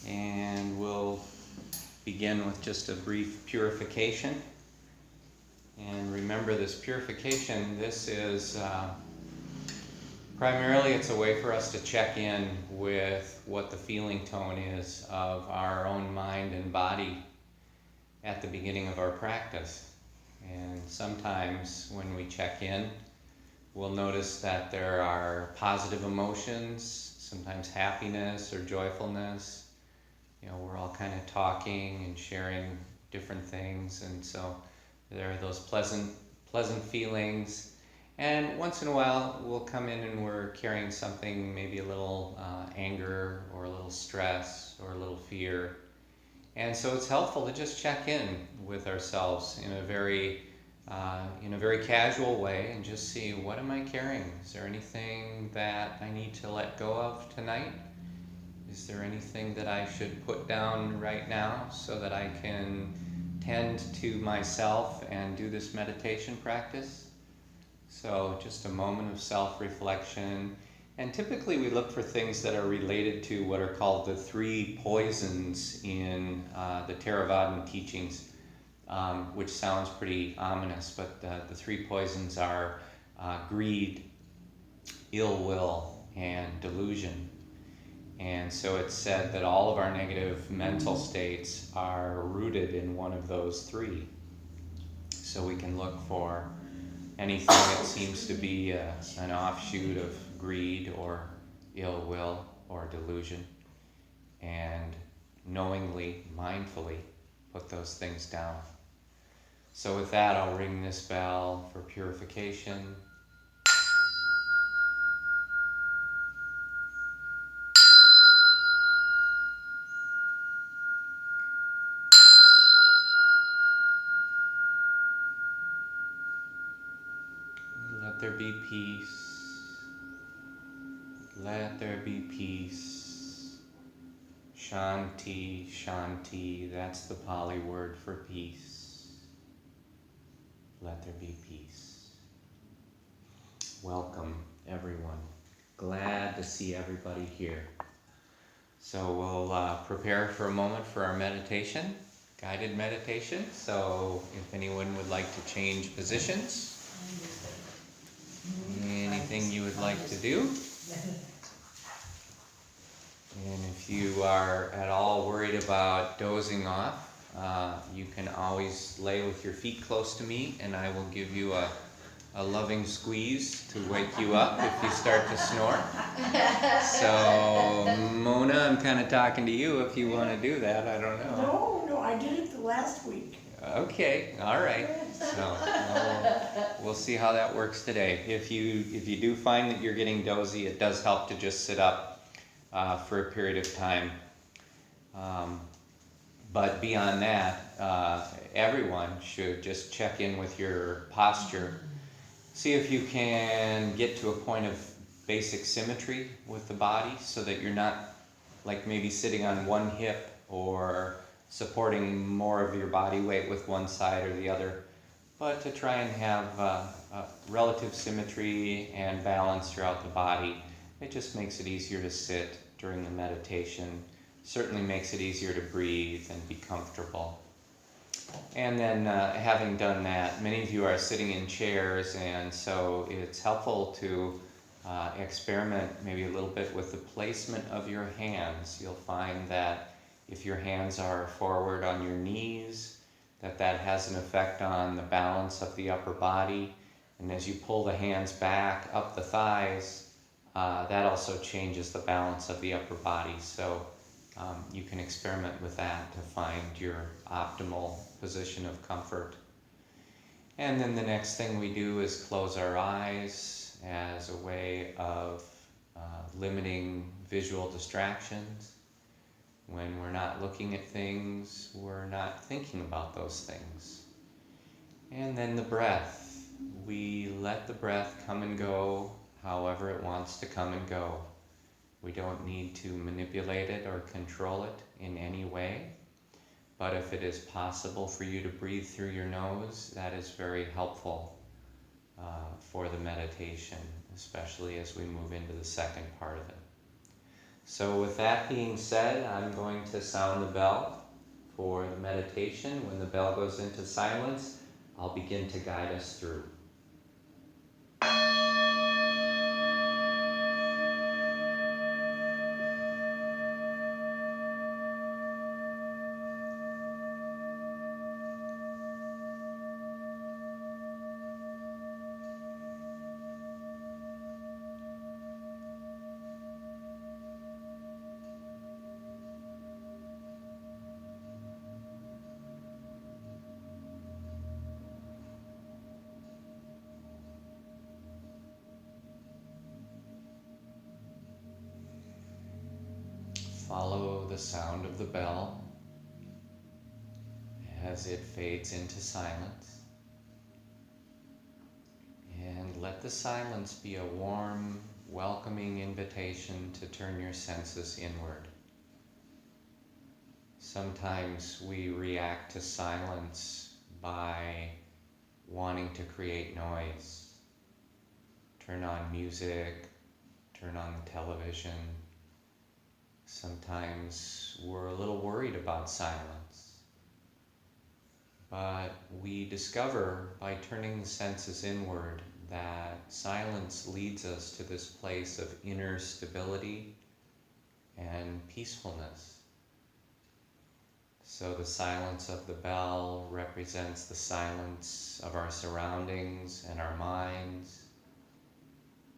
and we'll begin with just a brief purification. And remember, this purification, this is primarily it's a way for us to check in with what the feeling tone is of our own mind and body at the beginning of our practice. And sometimes when we check in, we'll notice that there are positive emotions, sometimes happiness or joyfulness. You know, we're all kind of talking and sharing different things, and so there are those pleasant feelings. And once in a while, we'll come in and we're carrying something, maybe a little anger or a little stress or a little fear. And so it's helpful to just check in with ourselves in a very casual way and just see, what am I carrying? Is there anything that I need to let go of tonight? Is there anything that I should put down right now so that I can tend to myself and do this meditation practice? So just a moment of self-reflection. And typically we look for things that are related to what are called the three poisons in the Theravadan teachings, which sounds pretty ominous, but the three poisons are greed, ill will, and delusion. And so it's said that all of our negative mental states are rooted in one of those three. So we can look for anything that seems to be an offshoot of greed or ill will or delusion, and knowingly, mindfully put those things down. So with that, I'll ring this bell for purification. Let there be peace. Let there be peace. Shanti, Shanti, that's the Pali word for peace. Let there be peace. Welcome, everyone. Glad to see everybody here. So we'll prepare for a moment for our meditation, guided meditation. So if anyone would like to change positions, anything you would like to do. And if you are at all worried about dozing off, you can always lay with your feet close to me, and I will give you a loving squeeze to wake you up if you start to snore. So, Mona, I'm kind of talking to you if you want to do that. I don't know. No, I did it the last week. Okay, all right. So we'll see how that works today. If you do find that you're getting dozy, it does help to just sit up for a period of time. But beyond that, everyone should just check in with your posture. See if you can get to a point of basic symmetry with the body so that you're not like maybe sitting on one hip or supporting more of your body weight with one side or the other, but to try and have relative symmetry and balance throughout the body. It just makes it easier to sit during the meditation, certainly makes it easier to breathe and be comfortable. And then having done that, many of you are sitting in chairs, and so it's helpful to experiment maybe a little bit with the placement of your hands. You'll find that if your hands are forward on your knees, that has an effect on the balance of the upper body. And as you pull the hands back up the thighs, that also changes the balance of the upper body. So you can experiment with that to find your optimal position of comfort. And then the next thing we do is close our eyes as a way of limiting visual distractions. When we're not looking at things, we're not thinking about those things. And then the breath. We let the breath come and go however it wants to come and go. We don't need to manipulate it or control it in any way. But if it is possible for you to breathe through your nose, that is very helpful for the meditation, especially as we move into the second part of it. So with that being said, I'm going to sound the bell for the meditation. When the bell goes into silence, I'll begin to guide us through. Follow the sound of the bell as it fades into silence. And let the silence be a warm, welcoming invitation to turn your senses inward. Sometimes we react to silence by wanting to create noise. Turn on music, turn on the television. Sometimes we're a little worried about silence. But we discover by turning the senses inward that silence leads us to this place of inner stability and peacefulness. So the silence of the bell represents the silence of our surroundings and our minds,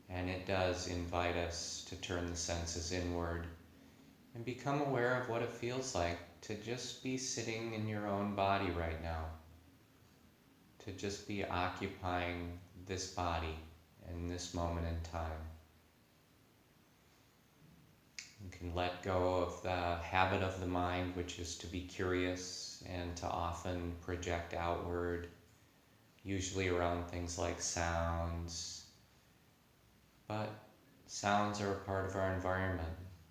and it does invite us to turn the senses inward and become aware of what it feels like to just be sitting in your own body right now, to just be occupying this body in this moment in time. You can let go of the habit of the mind, which is to be curious and to often project outward, usually around things like sounds. But sounds are a part of our environment.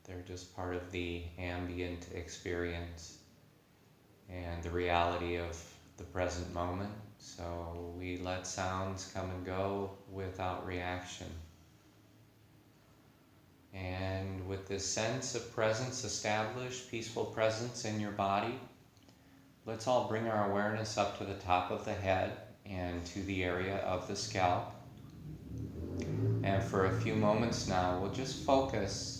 They're just part of the ambient experience and the reality of the present moment. So we let sounds come and go without reaction. And with this sense of presence established, peaceful presence in your body, let's all bring our awareness up to the top of the head and to the area of the scalp. And for a few moments now, we'll just focus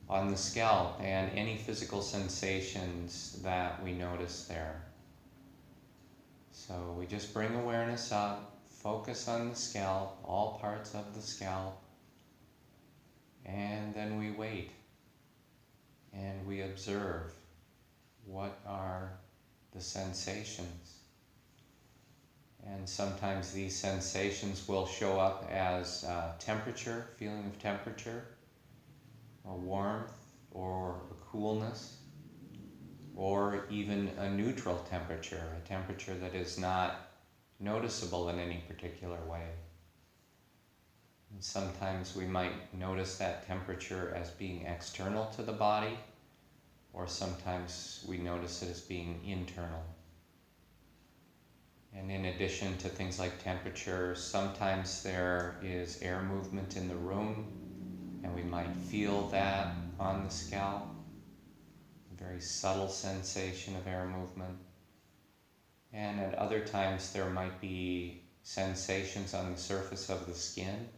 on the scalp and any physical sensations that we notice there. So we just bring awareness up, focus on the scalp, all parts of the scalp, and then we wait and we observe what are the sensations. And sometimes these sensations will show up as temperature, feeling of temperature, or warmth, or a coolness, or even a neutral temperature, a temperature that is not noticeable in any particular way. And sometimes we might notice that temperature as being external to the body, or sometimes we notice it as being internal. And in addition to things like temperature, sometimes there is air movement in the room, and we might feel that on the scalp, a very subtle sensation of air movement. And at other times there might be sensations on the surface of the skin.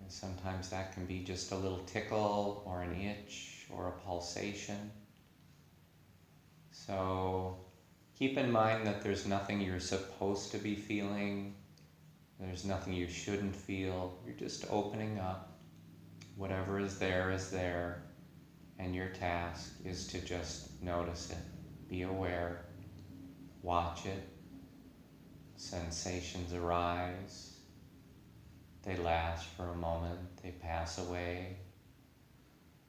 And sometimes that can be just a little tickle or an itch or a pulsation. So keep in mind that there's nothing you're supposed to be feeling. There's nothing you shouldn't feel. You're just opening up. Whatever is there, and your task is to just notice it, be aware, watch it. Sensations arise, they last for a moment, they pass away,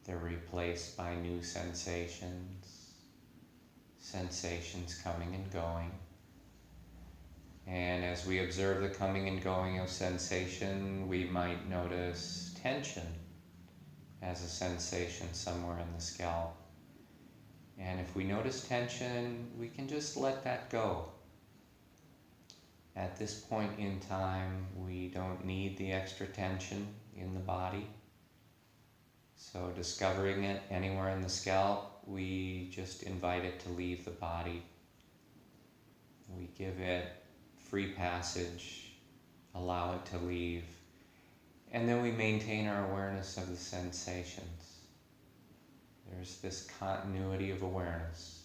they're replaced by new sensations, sensations coming and going. And as we observe the coming and going of sensation, we might notice tension as a sensation somewhere in the scalp. And if we notice tension, we can just let that go. At this point in time, we don't need the extra tension in the body. So discovering it anywhere in the scalp, we just invite it to leave the body. We give it free passage, allow it to leave, and then we maintain our awareness of the sensations. There's this continuity of awareness.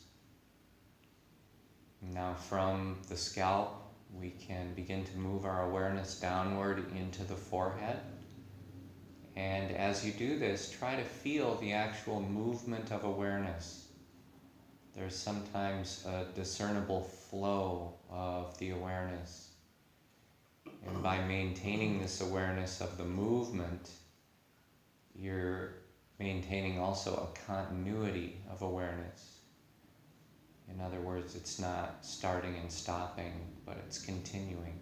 Now from the scalp, we can begin to move our awareness downward into the forehead. And as you do this, try to feel the actual movement of awareness. There's sometimes a discernible flow of the awareness. And by maintaining this awareness of the movement, you're maintaining also a continuity of awareness. In other words, it's not starting and stopping, but it's continuing.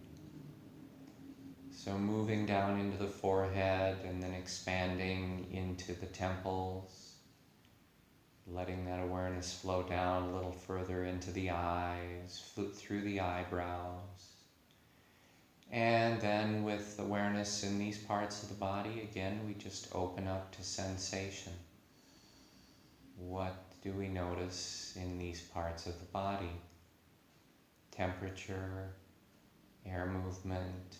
So moving down into the forehead and then expanding into the temples, letting that awareness flow down a little further into the eyes, through the eyebrows. And then with awareness in these parts of the body, again, we just open up to sensation. What do we notice in these parts of the body? Temperature, air movement,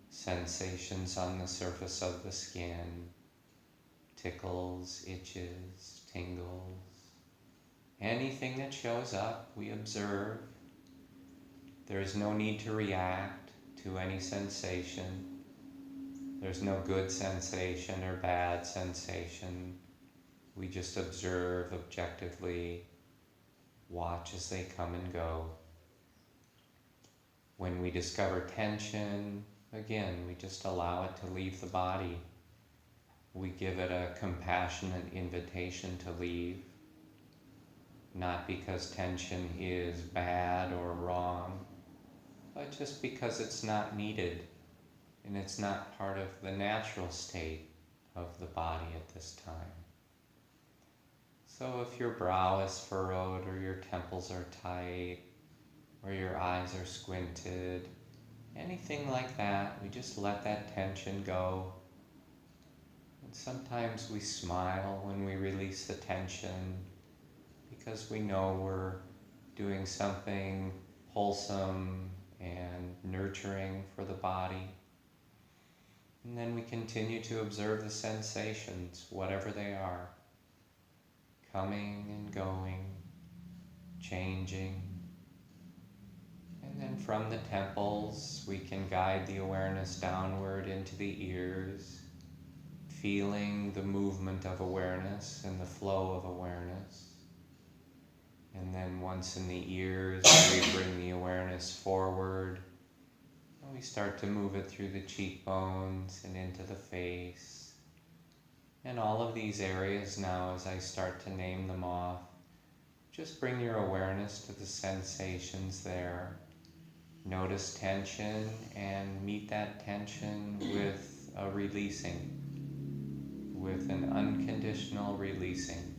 sensations on the surface of the skin, tickles, itches, tingles. Anything that shows up, we observe. There is no need to react to any sensation. There's no good sensation or bad sensation. We just observe objectively, watch as they come and go. When we discover tension, again, we just allow it to leave the body. We give it a compassionate invitation to leave, not because tension is bad or wrong, but just because it's not needed and it's not part of the natural state of the body at this time. So if your brow is furrowed or your temples are tight or your eyes are squinted, anything like that, we just let that tension go. And sometimes we smile when we release the tension because we know we're doing something wholesome and nurturing for the body. And then we continue to observe the sensations, whatever they are, coming and going, changing. And then from the temples, we can guide the awareness downward into the ears, feeling the movement of awareness and the flow of awareness. And then once in the ears, we bring the awareness forward. And we start to move it through the cheekbones and into the face. And all of these areas now, as I start to name them off, just bring your awareness to the sensations there. Notice tension and meet that tension with a releasing, with an unconditional releasing.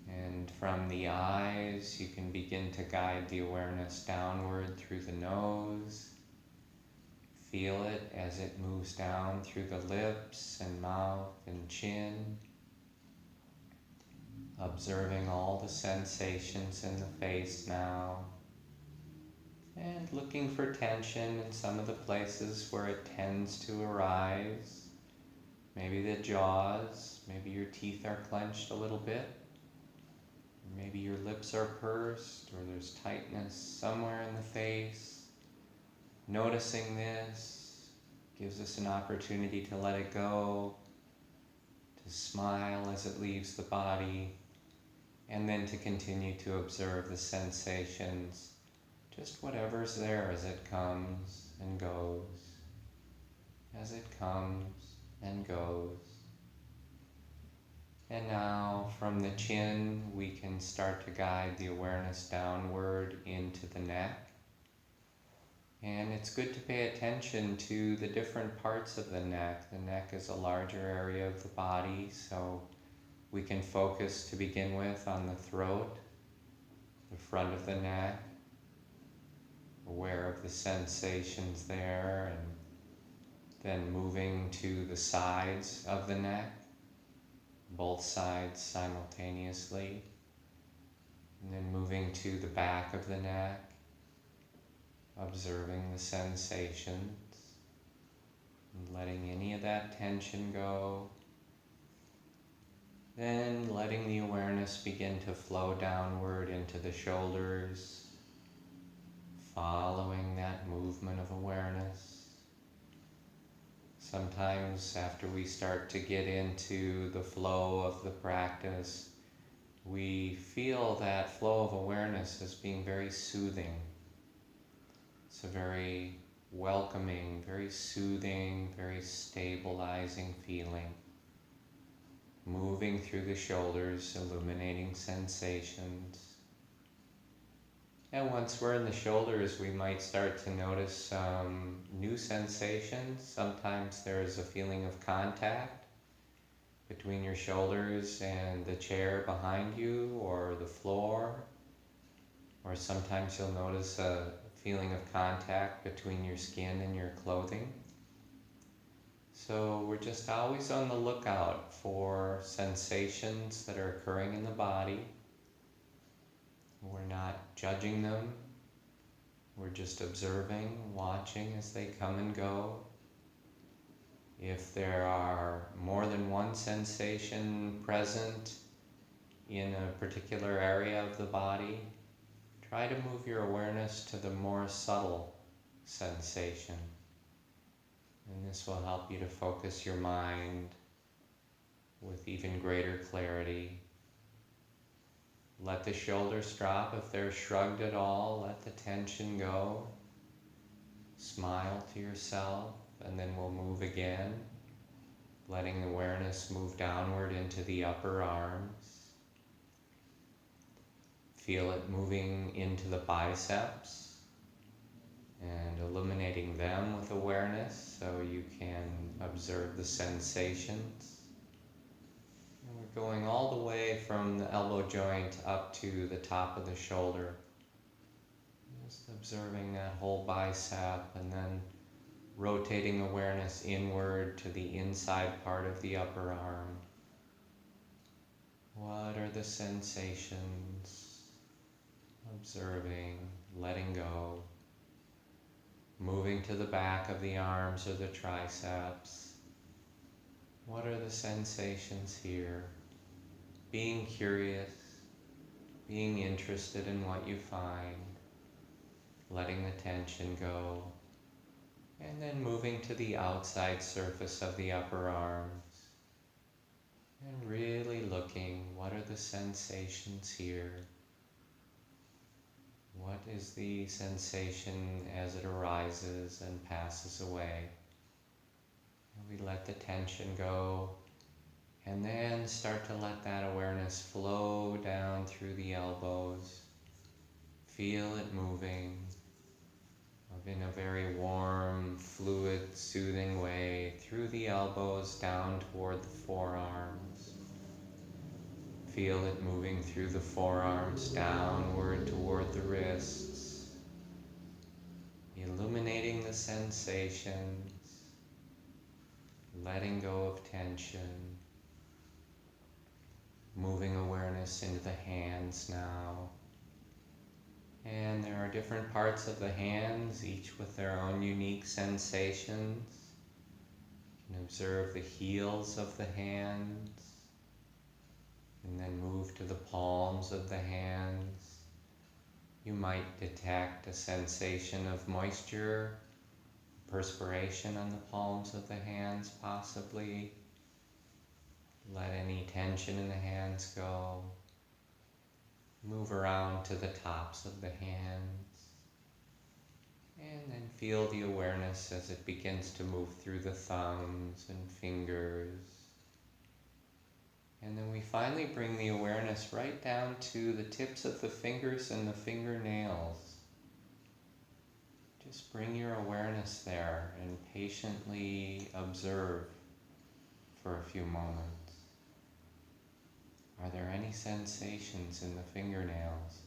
And from the eyes, you can begin to guide the awareness downward through the nose. Feel it as it moves down through the lips and mouth and chin. Observing all the sensations in the face now. And looking for tension in some of the places where it tends to arise. Maybe the jaws, maybe your teeth are clenched a little bit. Maybe your lips are pursed, or there's tightness somewhere in the face. Noticing this gives us an opportunity to let it go, to smile as it leaves the body, and then to continue to observe the sensations, just whatever's there as it comes and goes, as it comes and goes. And now from the chin, we can start to guide the awareness downward into the neck. And it's good to pay attention to the different parts of the neck. The neck is a larger area of the body, so we can focus to begin with on the throat, the front of the neck, aware of the sensations there, and then moving to the sides of the neck, both sides simultaneously. And then moving to the back of the neck, observing the sensations, and letting any of that tension go. Then letting the awareness begin to flow downward into the shoulders, following that movement of awareness. Sometimes after we start to get into the flow of the practice, we feel that flow of awareness as being very soothing. It's a very welcoming, very soothing, very stabilizing feeling. Moving through the shoulders, illuminating sensations. And once we're in the shoulders, we might start to notice some new sensations. Sometimes there is a feeling of contact between your shoulders and the chair behind you or the floor. Or sometimes you'll notice a feeling of contact between your skin and your clothing. So we're just always on the lookout for sensations that are occurring in the body. We're not judging them. We're just observing, watching as they come and go. If there are more than one sensation present in a particular area of the body, try to move your awareness to the more subtle sensation. And this will help you to focus your mind with even greater clarity. Let the shoulders drop if they're shrugged at all. Let the tension go. Smile to yourself, and then we'll move again, letting awareness move downward into the upper arms. Feel it moving into the biceps and illuminating them with awareness so you can observe the sensations. And we're going all the way from the elbow joint up to the top of the shoulder. Just observing that whole bicep and then rotating awareness inward to the inside part of the upper arm. What are the sensations? Observing, letting go. Moving to the back of the arms or the triceps. What are the sensations here? Being curious, being interested in what you find, letting the tension go, and then moving to the outside surface of the upper arms, and really looking, what are the sensations here? What is the sensation as it arises and passes away? And we let the tension go, and then start to let that awareness flow down through the elbows. Feel it moving in a very warm, fluid, soothing way through the elbows down toward the forearms. Feel it moving through the forearms downward toward the wrists, illuminating the sensations, letting go of tension, moving awareness into the hands now. And there are different parts of the hands, each with their own unique sensations. You can observe the heels of the hands, and then move to the palms of the hands. You might detect a sensation of moisture, perspiration on the palms of the hands possibly. Let any tension in the hands go. Move around to the tops of the hands. And then feel the awareness as it begins to move through the thumbs and fingers. And then we finally bring the awareness right down to the tips of the fingers and the fingernails. Just bring your awareness there and patiently observe for a few moments. Are there any sensations in the fingernails?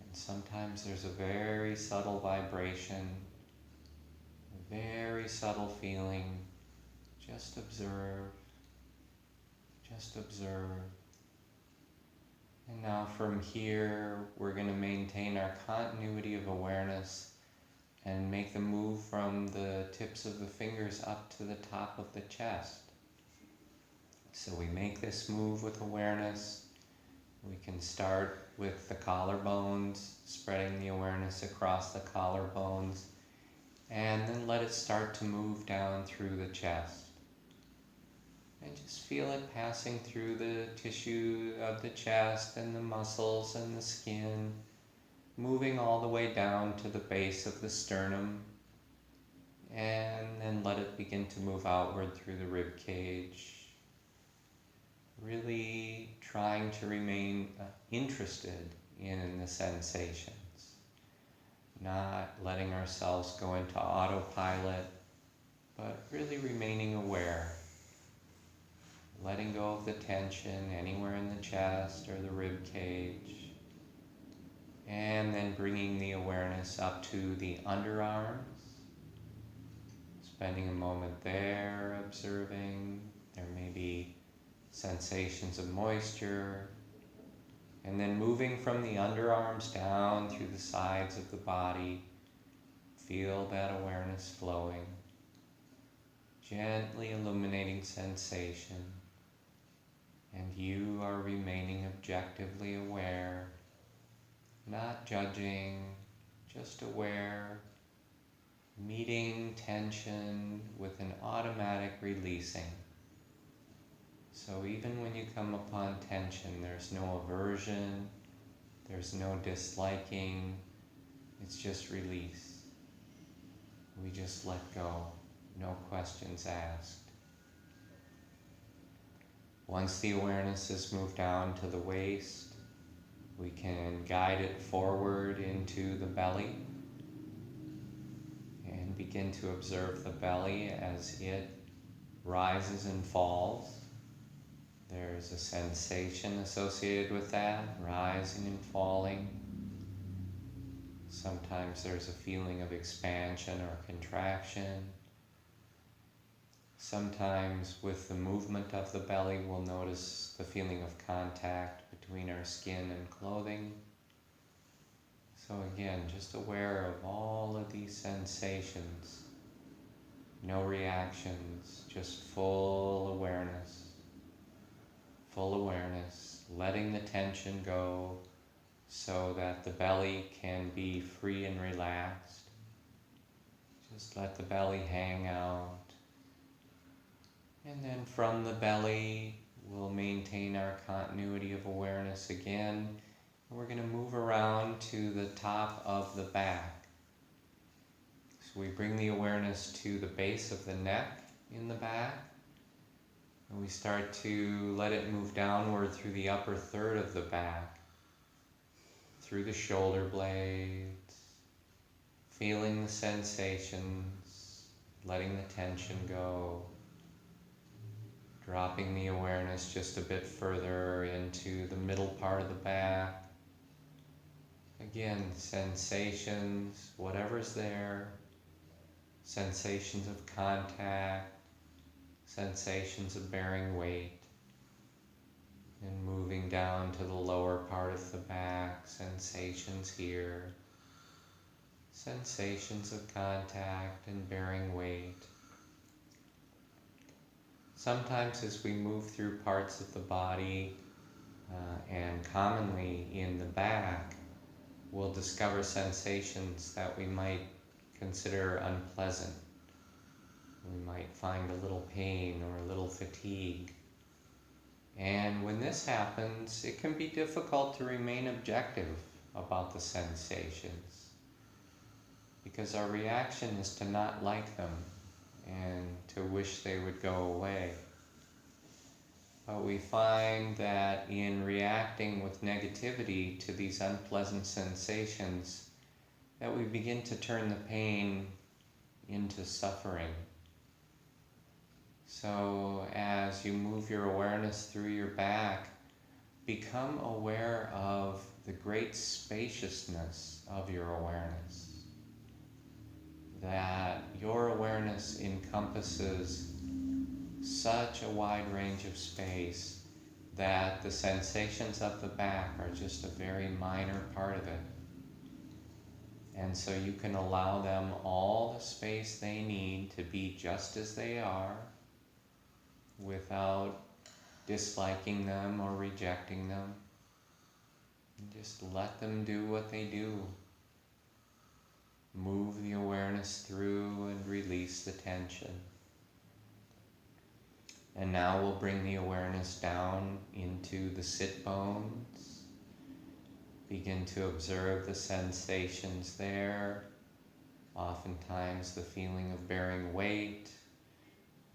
And sometimes there's a very subtle vibration, a very subtle feeling. Just observe. Just observe. And now from here, we're going to maintain our continuity of awareness and make the move from the tips of the fingers up to the top of the chest. So we make this move with awareness. We can start with the collarbones, spreading the awareness across the collarbones, and then let it start to move down through the chest. And just feel it passing through the tissue of the chest and the muscles and the skin, moving all the way down to the base of the sternum, and then let it begin to move outward through the rib cage. Really trying to remain interested in the sensations, not letting ourselves go into autopilot, but really remaining aware. Letting go of the tension anywhere in the chest or the rib cage. And then bringing the awareness up to the underarms. Spending a moment there, observing. There may be sensations of moisture. And then moving from the underarms down through the sides of the body. Feel that awareness flowing. Gently illuminating sensation. And you are remaining objectively aware, not judging, just aware, meeting tension with an automatic releasing. So even when you come upon tension, there's no aversion, there's no disliking, it's just release. We just let go, no questions asked. Once the awareness has moved down to the waist, we can guide it forward into the belly and begin to observe the belly as it rises and falls. There's a sensation associated with that, rising and falling. Sometimes there's a feeling of expansion or contraction. Sometimes with the movement of the belly, we'll notice the feeling of contact between our skin and clothing. So again, just aware of all of these sensations. No reactions, just full awareness. Full awareness, letting the tension go so that the belly can be free and relaxed. Just let the belly hang out. And then from the belly, we'll maintain our continuity of awareness again. And we're going to move around to the top of the back. So we bring the awareness to the base of the neck in the back. And we start to let it move downward through the upper third of the back. Through the shoulder blades. Feeling the sensations. Letting the tension go. Dropping the awareness just a bit further into the middle part of the back. Again, sensations, whatever's there. Sensations of contact. Sensations of bearing weight. And moving down to the lower part of the back. Sensations here. Sensations of contact and bearing weight. Sometimes as we move through parts of the body, and commonly in the back, we'll discover sensations that we might consider unpleasant. We might find a little pain or a little fatigue. And when this happens, it can be difficult to remain objective about the sensations, because our reaction is to not like them and to wish they would go away. But we find that in reacting with negativity to these unpleasant sensations, that we begin to turn the pain into suffering. So as you move your awareness through your back, become aware of the great spaciousness of your awareness. That your awareness encompasses such a wide range of space that the sensations of the back are just a very minor part of it. And so you can allow them all the space they need to be just as they are without disliking them or rejecting them. And just let them do what they do. Move the awareness through and release the tension. And now we'll bring the awareness down into the sit bones. Begin to observe the sensations there. Oftentimes the feeling of bearing weight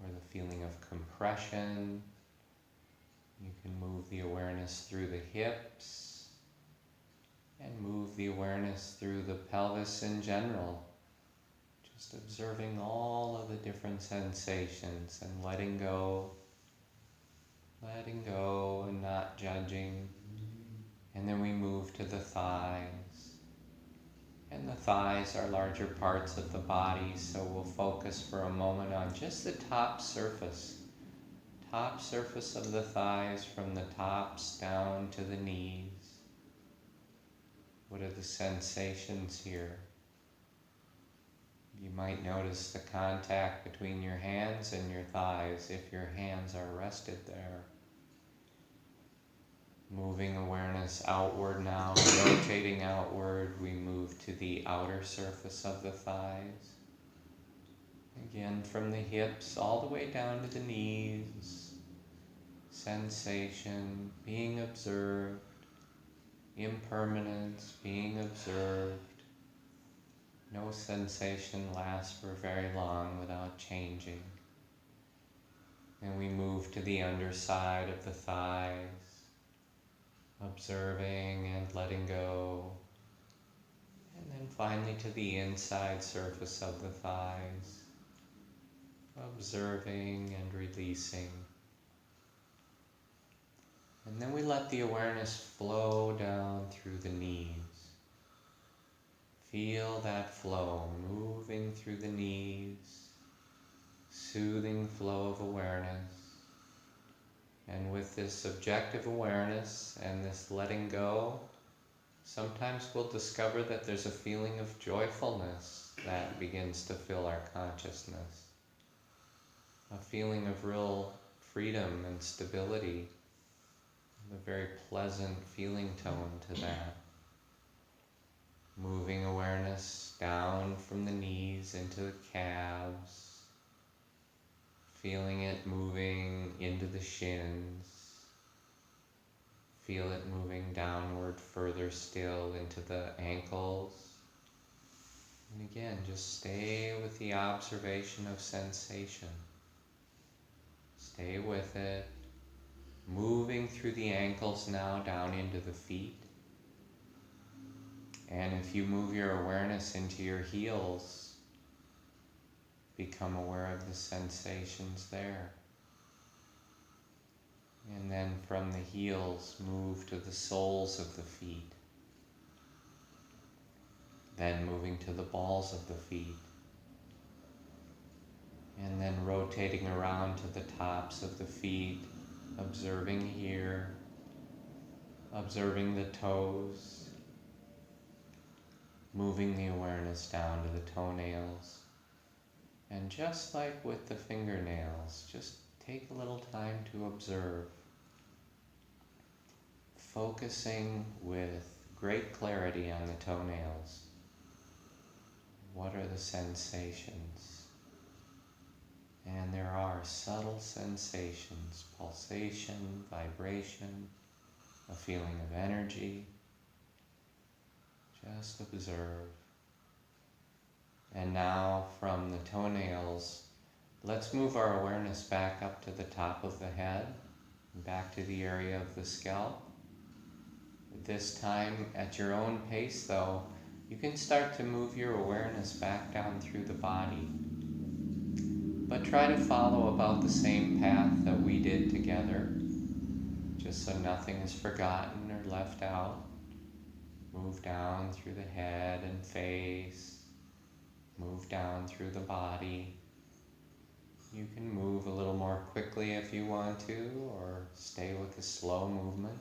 or the feeling of compression. You can move the awareness through the hips and move the awareness through the pelvis in general. Just observing all of the different sensations and letting go and not judging. And then we move to the thighs. And the thighs are larger parts of the body, so we'll focus for a moment on just the top surface of the thighs from the tops down to the knees. What are the sensations here? You might notice the contact between your hands and your thighs if your hands are rested there. Moving awareness outward now, rotating outward, we move to the outer surface of the thighs. Again, from the hips all the way down to the knees. Sensation being observed, impermanence being observed. No sensation lasts for very long without changing. And we move to the underside of the thighs, observing and letting go. And then finally to the inside surface of the thighs, observing and releasing. And then we let the awareness flow down through the knees. Feel that flow moving through the knees, soothing flow of awareness. And with this objective awareness and this letting go, sometimes we'll discover that there's a feeling of joyfulness that begins to fill our consciousness. A feeling of real freedom and stability. A very pleasant feeling tone to that. Moving awareness down from the knees into the calves. Feeling it moving into the shins. Feel it moving downward further still into the ankles. And again, just stay with the observation of sensation. Stay with it. Moving through the ankles now down into the feet. And if you move your awareness into your heels, become aware of the sensations there. And then from the heels, move to the soles of the feet. Then moving to the balls of the feet. And then rotating around to the tops of the feet, observing here, observing the toes, moving the awareness down to the toenails. And just like with the fingernails, just take a little time to observe, focusing with great clarity on the toenails. What are the sensations? And there are subtle sensations, pulsation, vibration, a feeling of energy. Just observe. And now from the toenails, let's move our awareness back up to the top of the head, back to the area of the scalp. This time, at your own pace though, you can start to move your awareness back down through the body. But try to follow about the same path that we did together, just so nothing is forgotten or left out. Move down through the head and face, move down through the body. You can move a little more quickly if you want to, or stay with the slow movement.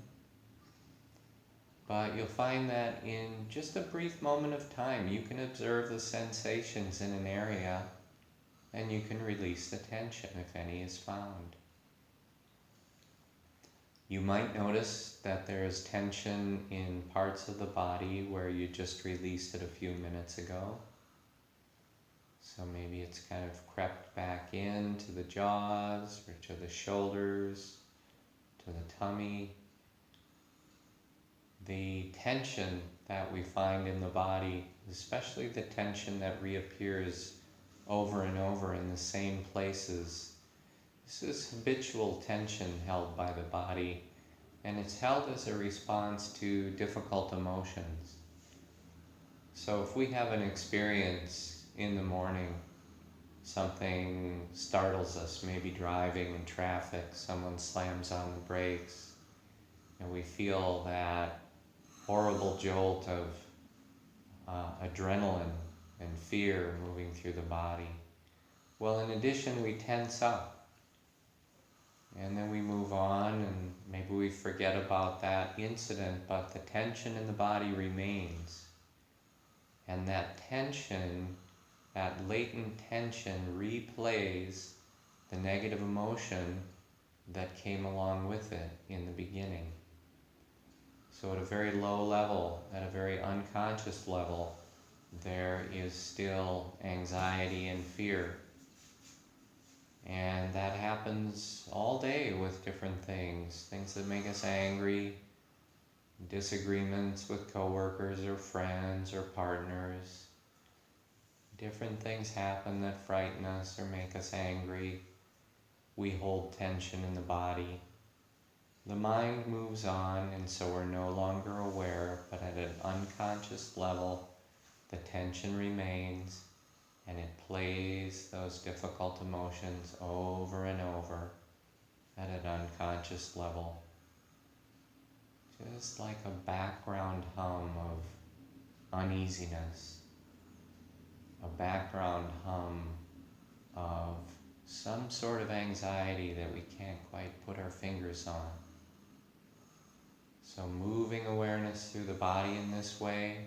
But you'll find that in just a brief moment of time, you can observe the sensations in an area, and you can release the tension if any is found. You might notice that there is tension in parts of the body where you just released it a few minutes ago. So maybe it's kind of crept back into the jaws, or to the shoulders, to the tummy. The tension that we find in the body, especially the tension that reappears over and over in the same places, this is habitual tension held by the body, and it's held as a response to difficult emotions. So if we have an experience in the morning, something startles us, maybe driving in traffic, someone slams on the brakes, and we feel that horrible jolt of adrenaline and fear moving through the body. Well, in addition, we tense up, and then we move on, and maybe we forget about that incident, but the tension in the body remains. And that tension, that latent tension, replays the negative emotion that came along with it in the beginning. So at a very low level, at a very unconscious level, there is still anxiety and fear. And that happens all day with different things that make us angry, disagreements with coworkers or friends or partners. Different things happen that frighten us or make us angry. We hold tension in the body. The mind moves on, and so we're no longer aware, but at an unconscious level, the tension remains, and it plays those difficult emotions over and over at an unconscious level. Just like a background hum of uneasiness, a background hum of some sort of anxiety that we can't quite put our fingers on. So moving awareness through the body in this way,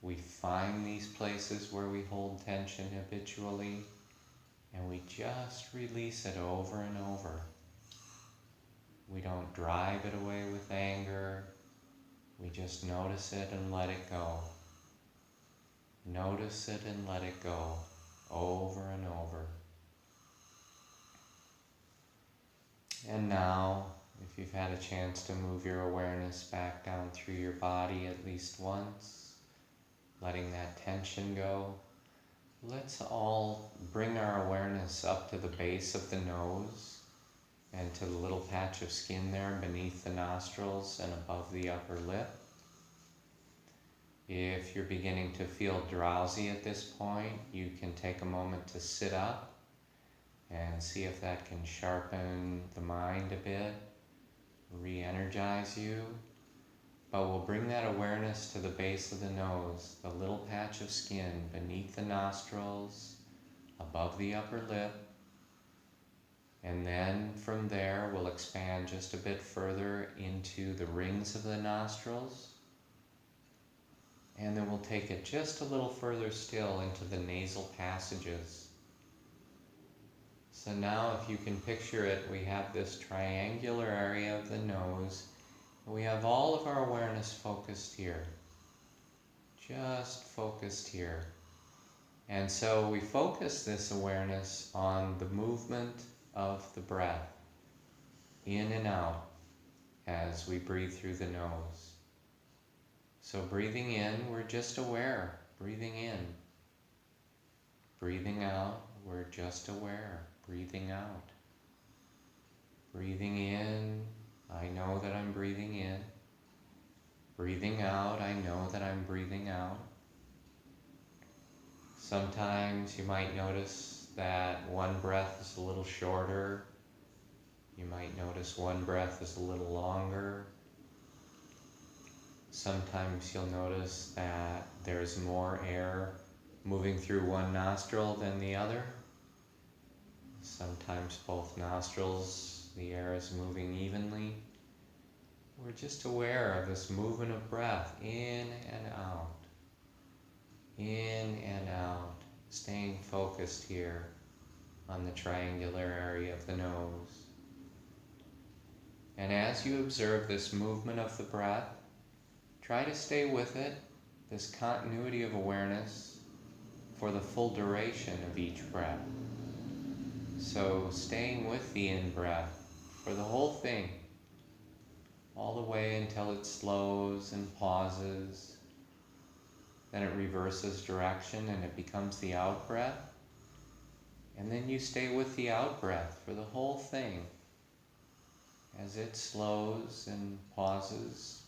we find these places where we hold tension habitually, and we just release it over and over. We don't drive it away with anger. We just notice it and let it go. Notice it and let it go over and over. And now, if you've had a chance to move your awareness back down through your body at least once, letting that tension go, let's all bring our awareness up to the base of the nose and to the little patch of skin there beneath the nostrils and above the upper lip. If you're beginning to feel drowsy at this point, you can take a moment to sit up and see if that can sharpen the mind a bit, re-energize you. But we'll bring that awareness to the base of the nose, the little patch of skin beneath the nostrils, above the upper lip. And then from there, we'll expand just a bit further into the rings of the nostrils. And then we'll take it just a little further still into the nasal passages. So now if you can picture it, we have this triangular area of the nose. We have all of our awareness focused here. Just focused here. And so we focus this awareness on the movement of the breath, in and out, as we breathe through the nose. So breathing in, we're just aware, breathing in. Breathing out, we're just aware, breathing out. Breathing in, I know that I'm breathing in. Breathing out, I know that I'm breathing out. Sometimes you might notice that one breath is a little shorter. You might notice one breath is a little longer. Sometimes you'll notice that there's more air moving through one nostril than the other. Sometimes both nostrils, the air is moving evenly. We're just aware of this movement of breath in and out, in and out, staying focused here on the triangular area of the nose. And as you observe this movement of the breath, try to stay with it, this continuity of awareness, for the full duration of each breath. So staying with the in-breath for the whole thing, all the way until it slows and pauses, then it reverses direction and it becomes the out-breath, and then you stay with the out-breath for the whole thing as it slows and pauses,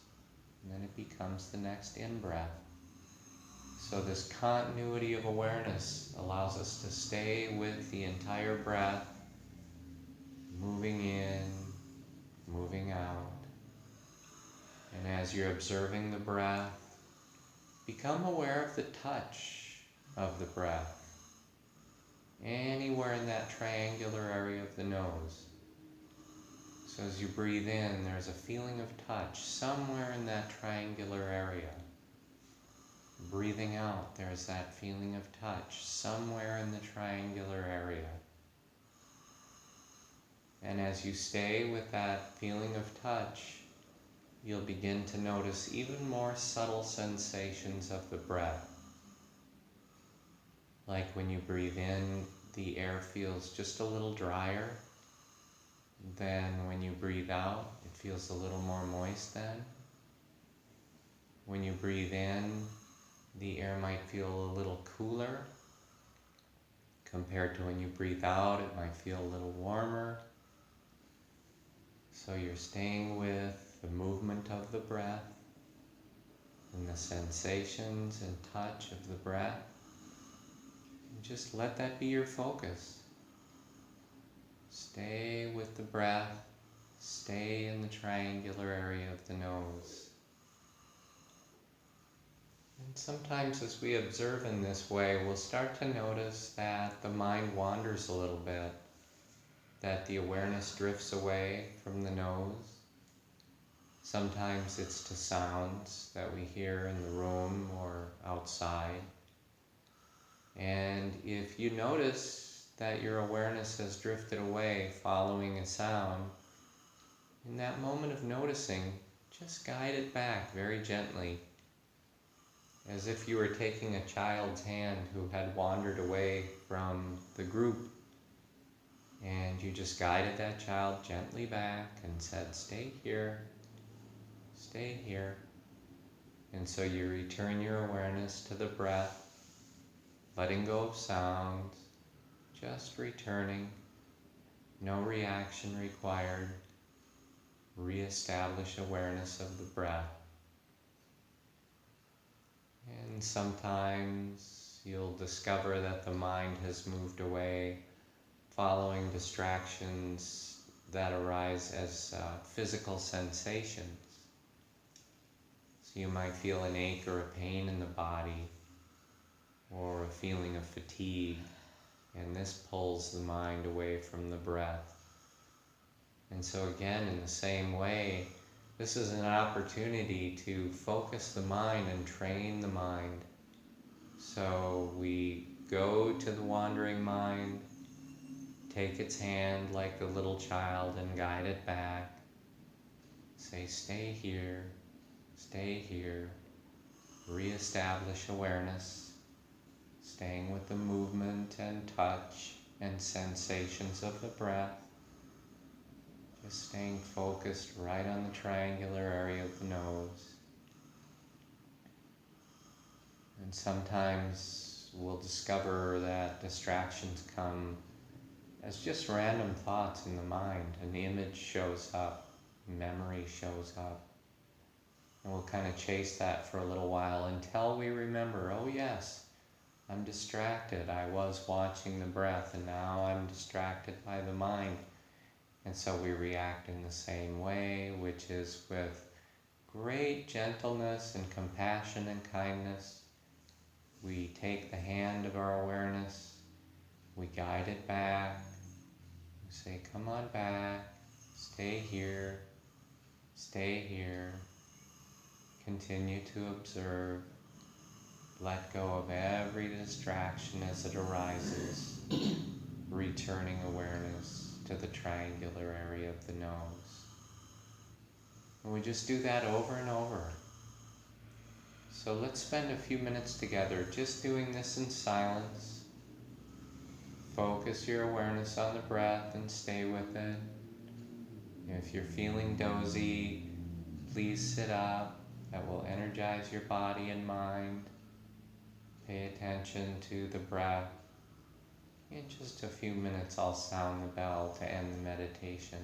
and then it becomes the next in-breath. So this continuity of awareness allows us to stay with the entire breath, moving in, moving out. And as you're observing the breath, become aware of the touch of the breath, anywhere in that triangular area of the nose. So as you breathe in, there's a feeling of touch somewhere in that triangular area. Breathing out, there's that feeling of touch somewhere in the triangular area. And as you stay with that feeling of touch, you'll begin to notice even more subtle sensations of the breath. Like when you breathe in, the air feels just a little drier. Then when you breathe out, it feels a little more moist then. When you breathe in, the air might feel a little cooler. Compared to when you breathe out, it might feel a little warmer. So you're staying with the movement of the breath and the sensations and touch of the breath. And just let that be your focus. Stay with the breath, stay in the triangular area of the nose. And sometimes as we observe in this way, we'll start to notice that the mind wanders a little bit, that the awareness drifts away from the nose. Sometimes it's to sounds that we hear in the room or outside. And if you notice that your awareness has drifted away following a sound, in that moment of noticing, just guide it back very gently, as if you were taking a child's hand who had wandered away from the group, and you just guided that child gently back and said, "Stay here, stay here." And so you return your awareness to the breath, letting go of sounds, just returning, no reaction required. Re-establish awareness of the breath. And sometimes you'll discover that the mind has moved away following distractions that arise as physical sensations. So you might feel an ache or a pain in the body, or a feeling of fatigue, and this pulls the mind away from the breath. And so again, in the same way, this is an opportunity to focus the mind and train the mind. So we go to the wandering mind, take its hand like a little child and guide it back. Say, "Stay here, stay here." Re-establish awareness, staying with the movement and touch and sensations of the breath. Just staying focused right on the triangular area of the nose. And sometimes we'll discover that distractions come as just random thoughts in the mind. An image shows up, memory shows up. And we'll kind of chase that for a little while until we remember, oh yes, I'm distracted. I was watching the breath and now I'm distracted by the mind. And so we react in the same way, which is with great gentleness and compassion and kindness. We take the hand of our awareness, we guide it back, say, come on back, stay here, continue to observe, let go of every distraction as it arises, returning awareness to the triangular area of the nose. And we just do that over and over. So let's spend a few minutes together just doing this in silence. Focus your awareness on the breath and stay with it. If you're feeling dozy, please sit up. That will energize your body and mind. Pay attention to the breath. In just a few minutes, I'll sound the bell to end the meditation.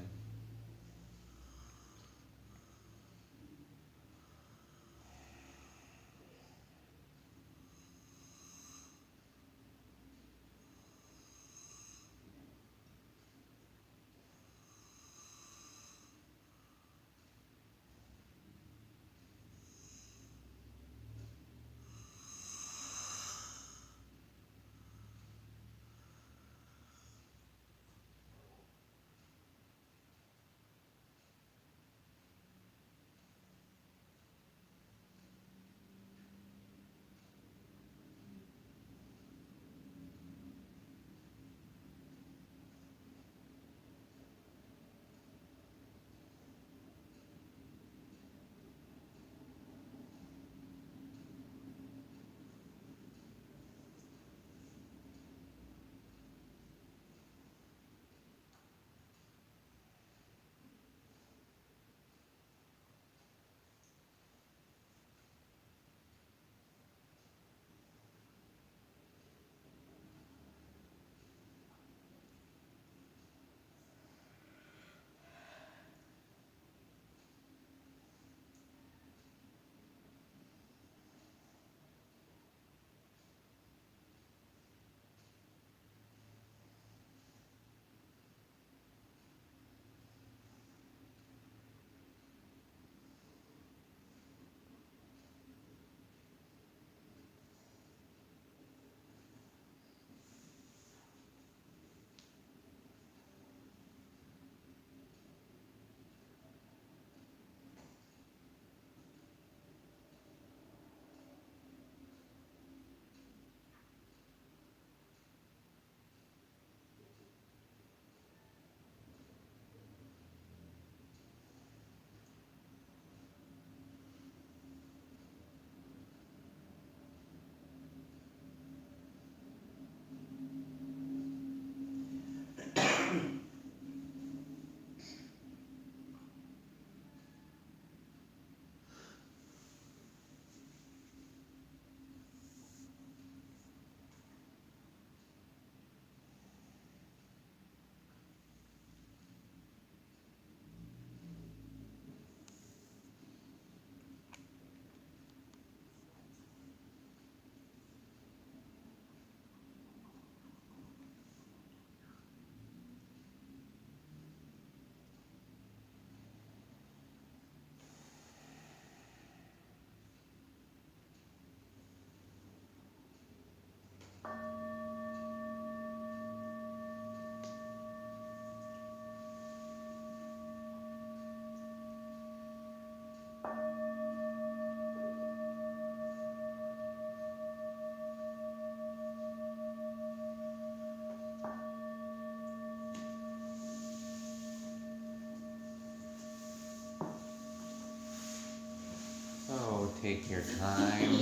So take your time,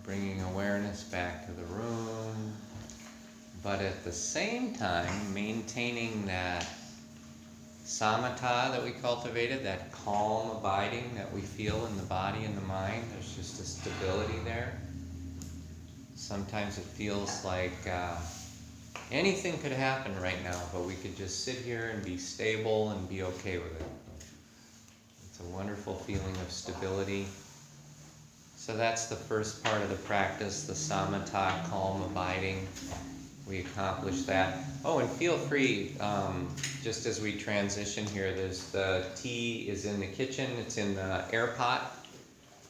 bringing awareness back to the room, but at the same time maintaining that samatha that we cultivated, that calm abiding that we feel in the body and the mind. There's just a stability there. Sometimes it feels like anything could happen right now, but we could just sit here and be stable and be okay with it. It's a wonderful feeling of stability. So that's the first part of the practice, the samatha, calm abiding. We accomplish that. Oh, and feel free, just as we transition here, there's the tea is in the kitchen, it's in the air pot,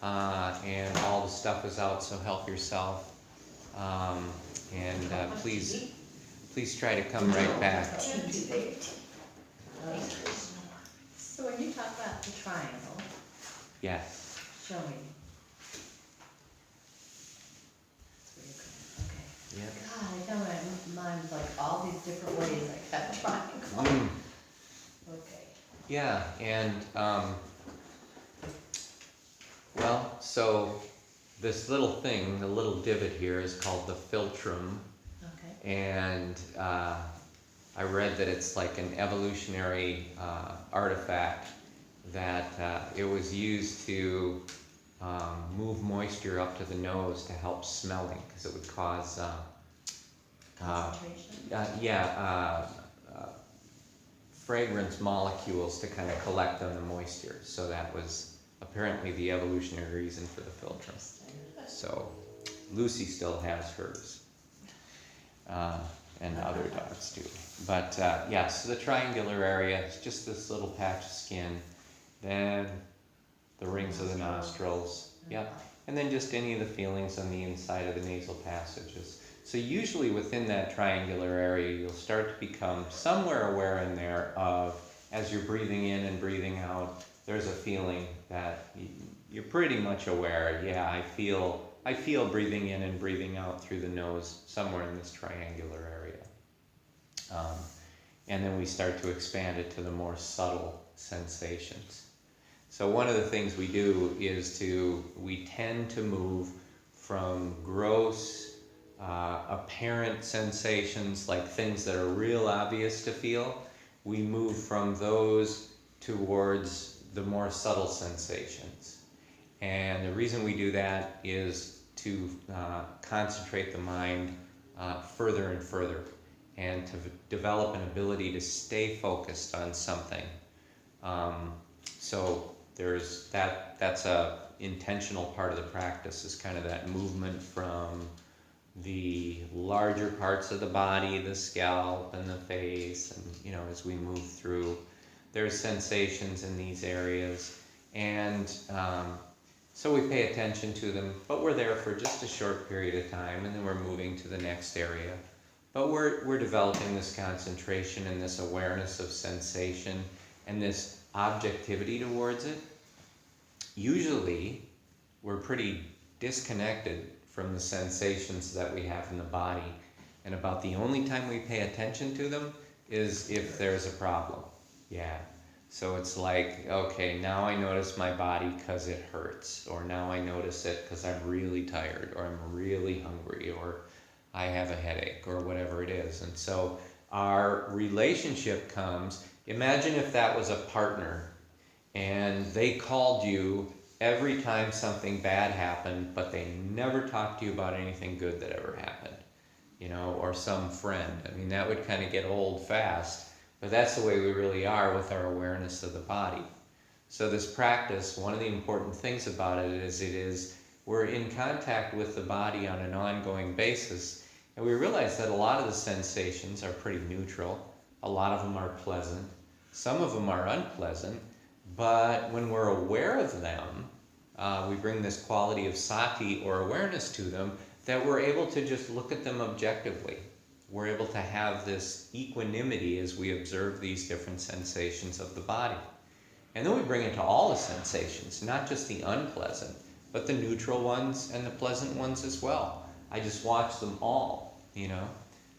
and all the stuff is out, so help yourself. Please please try to come right back. So when you talk about the triangle, Yes. show me. That's where you're going. Okay. Yep. God, I know my mind's like all these different ways I got a triangle. Mm. Okay. Yeah, and well, so this little thing, the little divot here, is called the philtrum, Okay. and I read that it's like an evolutionary artifact that it was used to move moisture up to the nose to help smelling, because it would cause Concentration? fragrance molecules to kind of collect on the moisture. So that was apparently the evolutionary reason for the philtrum. So Lucy still has hers, and other dogs too. But yeah, so the triangular area is just this little patch of skin, then the rings of the nostrils, yep, and then just any of the feelings on the inside of the nasal passages. So usually within that triangular area, you'll start to become somewhere aware in there of, as you're breathing in and breathing out, there's a feeling that you're pretty much aware, yeah, I feel breathing in and breathing out through the nose somewhere in this triangular area. And then we start to expand it to the more subtle sensations. So one of the things we do is we tend to move from gross, apparent sensations, like things that are real obvious to feel, we move from those towards the more subtle sensations. And the reason we do that is to concentrate the mind further and further, and to develop an ability to stay focused on something. So there's that's a intentional part of the practice, is kind of that movement from the larger parts of the body, the scalp and the face, and as we move through, there's sensations in these areas, and so we pay attention to them, but we're there for just a short period of time, and then we're moving to the next area. But we're developing this concentration and this awareness of sensation and this objectivity towards it. Usually, we're pretty disconnected from the sensations that we have in the body, and about the only time we pay attention to them is if there's a problem. Yeah. So it's like, okay, now I notice my body because it hurts, or now I notice it because I'm really tired, or I'm really hungry, or I have a headache, or whatever it is. And so our relationship comes, imagine if that was a partner and they called you every time something bad happened, but they never talked to you about anything good that ever happened, or some friend. I mean, that would kind of get old fast, but that's the way we really are with our awareness of the body. So this practice, one of the important things about it is we're in contact with the body on an ongoing basis, and we realize that a lot of the sensations are pretty neutral. A lot of them are pleasant. Some of them are unpleasant. But when we're aware of them, we bring this quality of sati, or awareness, to them, that we're able to just look at them objectively. We're able to have this equanimity as we observe these different sensations of the body. And then we bring it to all the sensations, not just the unpleasant, but the neutral ones and the pleasant ones as well. I just watch them all,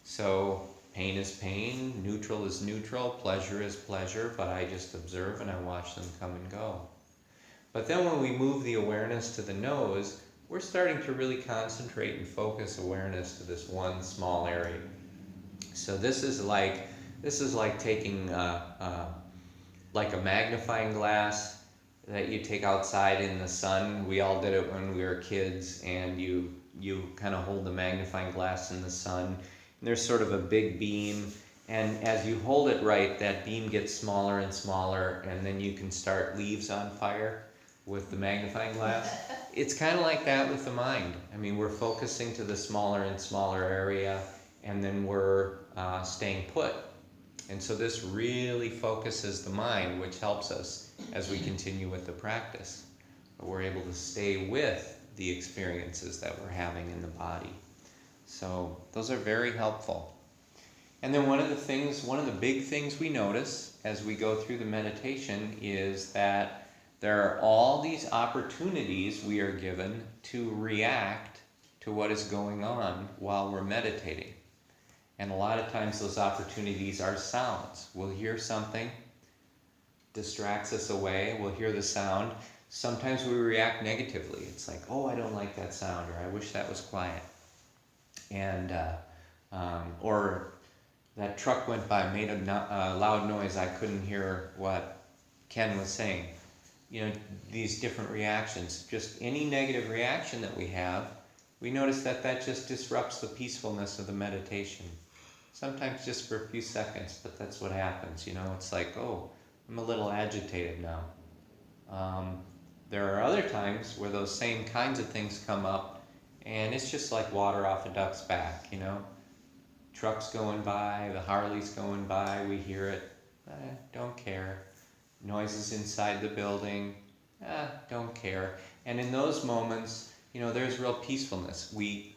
So pain is pain, neutral is neutral, pleasure is pleasure, but I just observe and I watch them come and go. But then when we move the awareness to the nose, we're starting to really concentrate and focus awareness to this one small area. So this is like taking like a magnifying glass that you take outside in the sun. We all did it when we were kids, and you kind of hold the magnifying glass in the sun, and there's sort of a big beam, and as you hold it right, that beam gets smaller and smaller, and then you can start leaves on fire with the magnifying glass. It's kind of like that with the mind. I mean, we're focusing to the smaller and smaller area, and then we're staying put. And so this really focuses the mind, which helps us as we continue with the practice. But we're able to stay with the experiences that we're having in the body. So those are very helpful. And then one of the big things we notice as we go through the meditation is that there are all these opportunities we are given to react to what is going on while we're meditating. And a lot of times those opportunities are sounds. We'll hear something, distracts us away, we'll hear the sound. Sometimes we react negatively. It's like, oh, I don't like that sound, or I wish that was quiet. And, or that truck went by, made a loud noise, I couldn't hear what Ken was saying. You know, these different reactions, just any negative reaction that we have, we notice that that just disrupts the peacefulness of the meditation. Sometimes just for a few seconds, but that's what happens, you know. It's like, oh, I'm a little agitated now. There are other times where those same kinds of things come up, and it's just like water off a duck's back, you know. Trucks going by, the Harley's going by, we hear it, don't care. Noises inside the building, don't care. And in those moments, you know, there's real peacefulness. We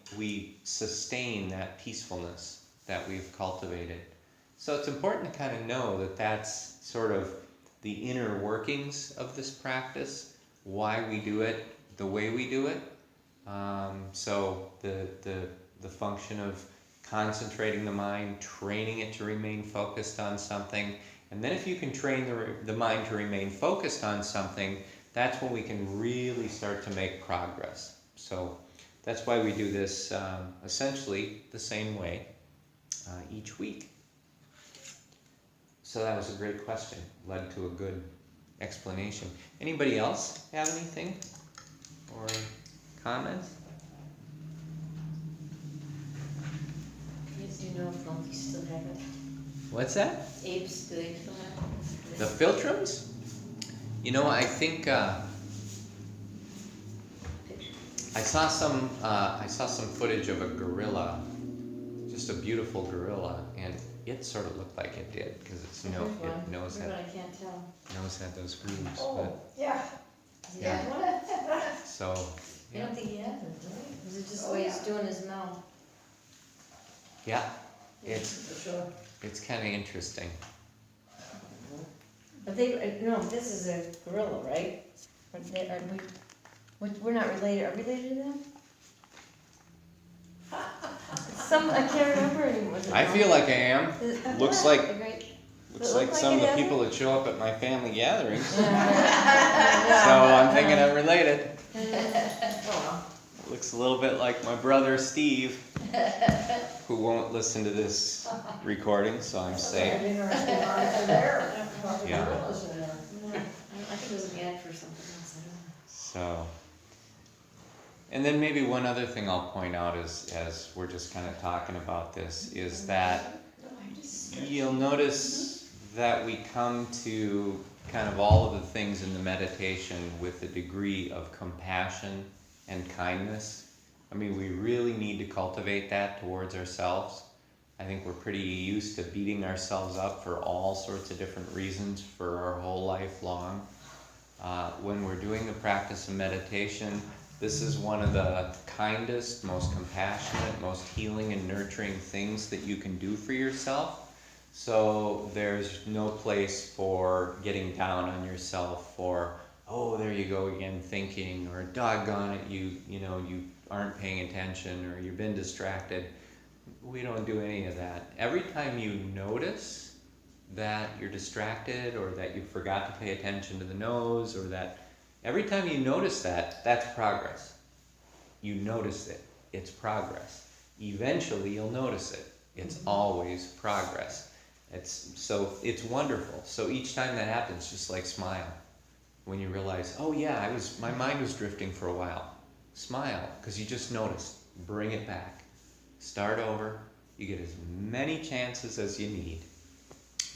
sustain that peacefulness that we've cultivated. So it's important to kind of know that that's sort of the inner workings of this practice, why we do it the way we do it. So the function of concentrating the mind, training it to remain focused on something. And then if you can train the mind to remain focused on something, that's when we can really start to make progress. So that's why we do this essentially the same way each week. So that was a great question, led to a good explanation. Anybody else have anything or comments? Kids, do you know if monkeys still have it? What's that? Apes, do they still have it? The filtrums? You know, I think I saw some footage of a gorilla, just a beautiful gorilla, and it sort of looked like it did because it knows But I had can't tell. those grooves. Oh, yeah. Is he Yeah. got one? So I don't think he has it, do I? Is it just the Oh, way he's yeah. doing his mouth? yeah, it's For sure. kind of interesting. But they, no, this is a gorilla, right? We're not related, are we related to them? I can't remember anymore. I feel like I am. Looks like They're great. looks Does it like look some like of it the has people that show up at my family gatherings. So Yeah. I'm thinking I'm related. Oh, Looks a little bit like my brother Steve, who won't listen to this recording, so I'm safe. Interesting article there. Yeah. Gorillas in there. well. I think it was an ad for something else, I don't know. So, and then maybe one other thing I'll point out is, as we're just kind of talking about this, is that you'll notice that we come to kind of all of the things in the meditation with a degree of compassion and kindness. I mean, we really need to cultivate that towards ourselves. I think we're pretty used to beating ourselves up for all sorts of different reasons for our whole life long. When we're doing the practice of meditation, this is one of the kindest, most compassionate, most healing and nurturing things that you can do for yourself. So there's no place for getting down on yourself, or, oh, there you go again thinking, or doggone it, you know, you aren't paying attention, or you've been distracted. We don't do any of that. Every time you notice that you're distracted, or that you forgot to pay attention to the nose, or that every time you notice that, that's progress. You notice it. It's progress. Eventually you'll notice it. It's always progress. It's wonderful. So each time that happens, just like smile. When you realize, oh yeah, my mind was drifting for a while. Smile, because you just noticed. Bring it back. Start over. You get as many chances as you need.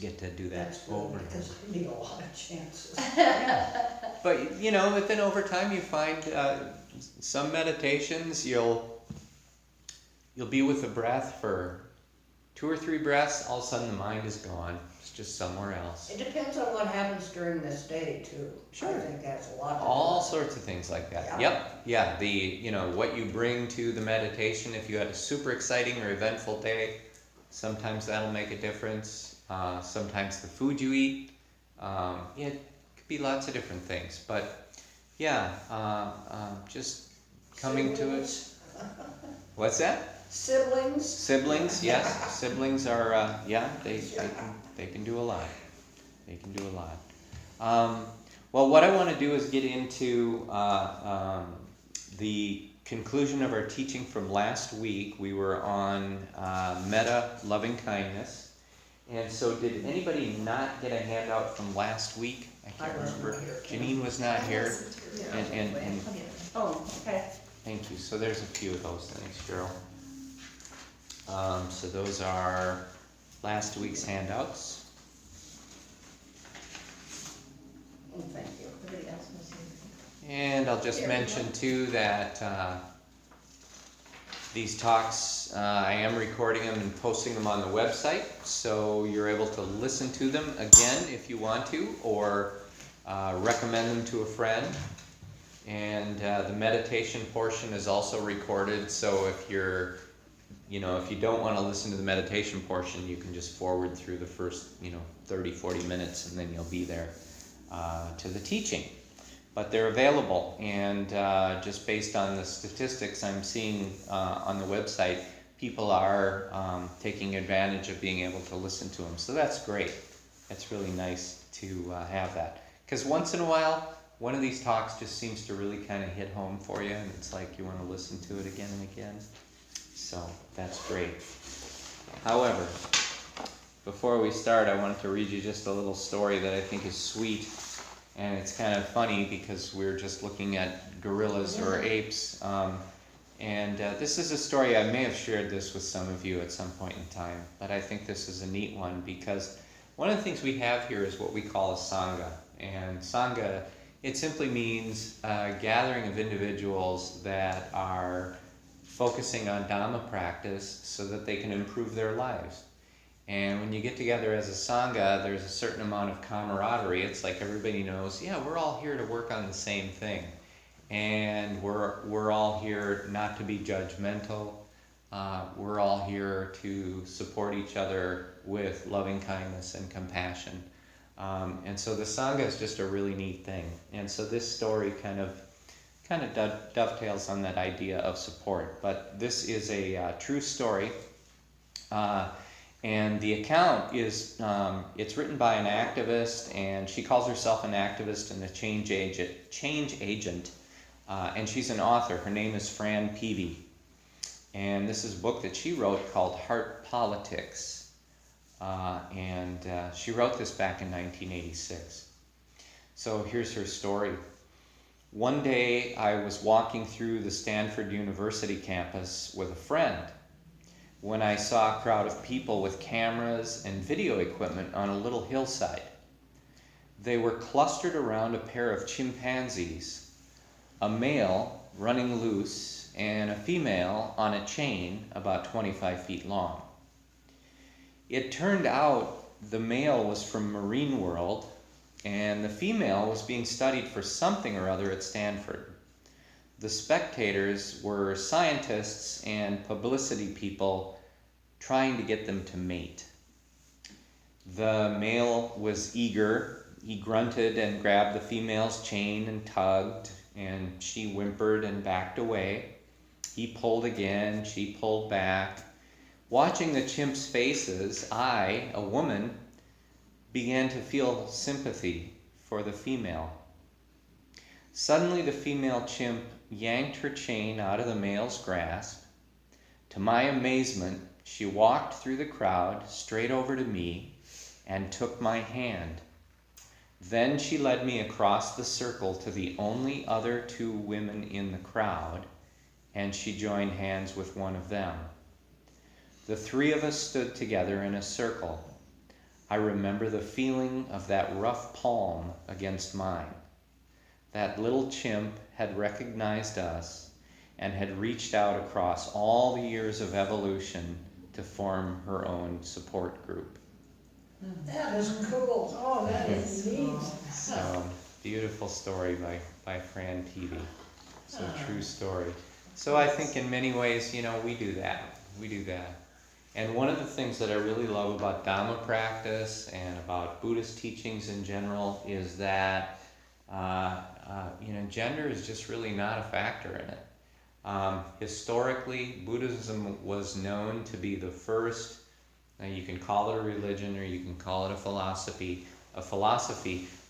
Get to do that That's over good, and because over. we need a lot of chances. But you know, but then over time you find some meditations you'll be with the breath for 2 or 3 breaths, all of a sudden the mind is gone. It's just somewhere else. It depends on what happens during this day too. Sure. I think that's a lot. All sorts of things like that. Yeah. Yep. Yeah. What you bring to the meditation, if you had a super exciting or eventful day, Sometimes that'll make a difference. Sometimes the food you eat. Yeah, it could be lots of different things. But yeah, just coming to it. Siblings. What's that? Siblings. Siblings, yes. Siblings are, yeah, they can do a lot. They can do a lot. Well, what I want to do is get into the conclusion of our teaching from last week. We were on Metta, loving kindness. And so did anybody not get a handout from last week? I can't remember. Janine was not here. And Oh, okay. thank you. So there's a few of those. Thanks, Cheryl. So those are last week's handouts. Oh, thank you. Everybody else must see. And I'll just mention too that these talks, I am recording them and posting them on the website, so you're able to listen to them again if you want to, or recommend them to a friend. And the meditation portion is also recorded, so if you're, if you don't want to listen to the meditation portion, you can just forward through the first, 30, 40 minutes, and then you'll be there to the teaching. But they're available, and just based on the statistics I'm seeing on the website, people are taking advantage of being able to listen to them. So that's great. It's really nice to have that. Because once in a while, one of these talks just seems to really kind of hit home for you, and it's like you want to listen to it again and again. So that's great. However, before we start, I wanted to read you just a little story that I think is sweet. And it's kind of funny because we're just looking at gorillas or apes. This is a story, I may have shared this with some of you at some point in time, but I think this is a neat one because one of the things we have here is what we call a sangha. And sangha, it simply means a gathering of individuals that are focusing on Dhamma practice so that they can improve their lives. And when you get together as a sangha, there's a certain amount of camaraderie. It's like everybody knows, yeah, we're all here to work on the same thing. And we're all here not to be judgmental. We're all here to support each other with loving kindness and compassion. And so the sangha is just a really neat thing. And so this story kind of dovetails on that idea of support. But this is a true story. And the account is, it's written by an activist, and she calls herself an activist and a change agent, and she's an author. Her name is Fran Peavy. And this is a book that she wrote called Heart Politics. She wrote this back in 1986. So here's her story. One day I was walking through the Stanford University campus with a friend when I saw a crowd of people with cameras and video equipment on a little hillside. They were clustered around a pair of chimpanzees, a male running loose and a female on a chain about 25 feet long. It turned out the male was from Marine World and the female was being studied for something or other at Stanford. The spectators were scientists and publicity people trying to get them to mate. The male was eager. He grunted and grabbed the female's chain and tugged, and she whimpered and backed away. He pulled again, she pulled back. Watching the chimps' faces, I, a woman, began to feel sympathy for the female. Suddenly the female chimp yanked her chain out of the male's grasp. To my amazement, she walked through the crowd straight over to me and took my hand. Then she led me across the circle to the only other two women in the crowd, and she joined hands with one of them. The three of us stood together in a circle. I remember the feeling of that rough palm against mine. That little chimp had recognized us and had reached out across all the years of evolution to form her own support group. That is cool. Oh, that is neat. So, beautiful story by Fran Peavy. So, true story. So I think in many ways, we do that. We do that. And one of the things that I really love about Dhamma practice and about Buddhist teachings in general is that gender is just really not a factor in it. Historically, Buddhism was known to be the first, you can call it a religion or you can call it a philosophy,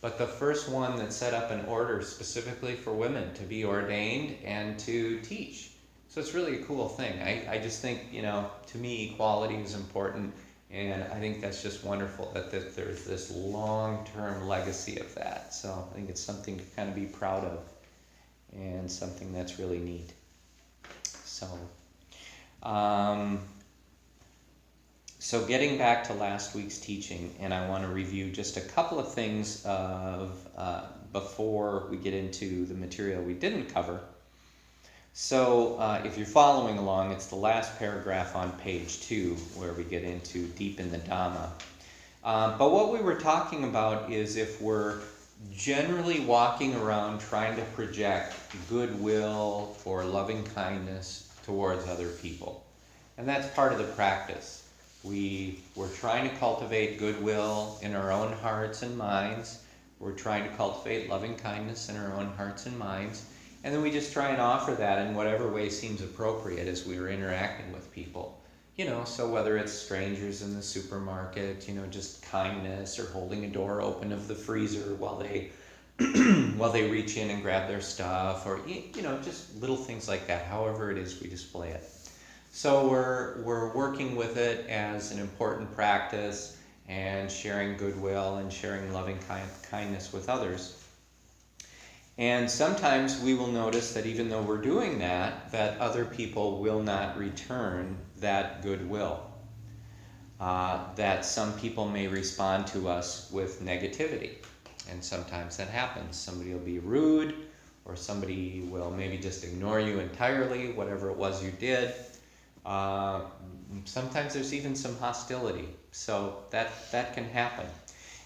but the first one that set up an order specifically for women to be ordained and to teach. So it's really a cool thing. I just think, to me, equality is important, and I think that's just wonderful that there's this long-term legacy of that. So I think it's something to kind of be proud of and something that's really neat. So getting back to last week's teaching, and I want to review just a couple of things before we get into the material we didn't cover. So if you're following along, it's the last paragraph on page 2 where we get into deep in the Dhamma. But what we were talking about is if we're generally walking around trying to project goodwill or loving kindness towards other people. And that's part of the practice. We're trying to cultivate goodwill in our own hearts and minds. We're trying to cultivate loving kindness in our own hearts and minds. And then we just try and offer that in whatever way seems appropriate as we are interacting with people. So whether it's strangers in the supermarket, just kindness, or holding a door open of the freezer while they reach in and grab their stuff, or just little things like that. However it is we display it. So we're working with it as an important practice and sharing goodwill and sharing loving kindness with others. And sometimes we will notice that even though we're doing that other people will not return that goodwill. That some people may respond to us with negativity. And sometimes that happens. Somebody will be rude, or somebody will maybe just ignore you entirely, whatever it was you did. Sometimes there's even some hostility. So that can happen.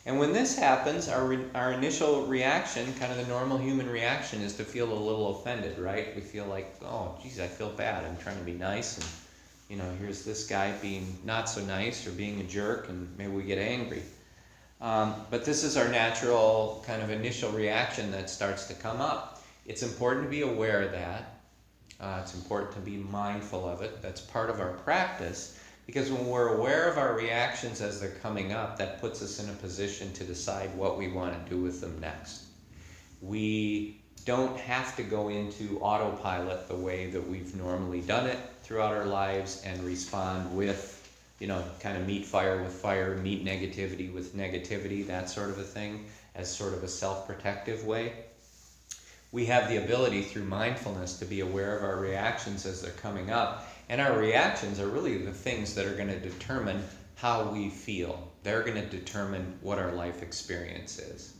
And when this happens, our initial reaction, kind of the normal human reaction, is to feel a little offended, right? We feel like, oh, geez, I feel bad. I'm trying to be nice, and here's this guy being not so nice or being a jerk, and maybe we get angry. But this is our natural kind of initial reaction that starts to come up. It's important to be aware of that. It's important to be mindful of it. That's part of our practice. Because when we're aware of our reactions as they're coming up, that puts us in a position to decide what we want to do with them next. We don't have to go into autopilot the way that we've normally done it throughout our lives and respond with, kind of meet fire with fire, meet negativity with negativity, that sort of a thing, as sort of a self-protective way. We have the ability through mindfulness to be aware of our reactions as they're coming up. And our reactions are really the things that are going to determine how we feel. They're going to determine what our life experience is.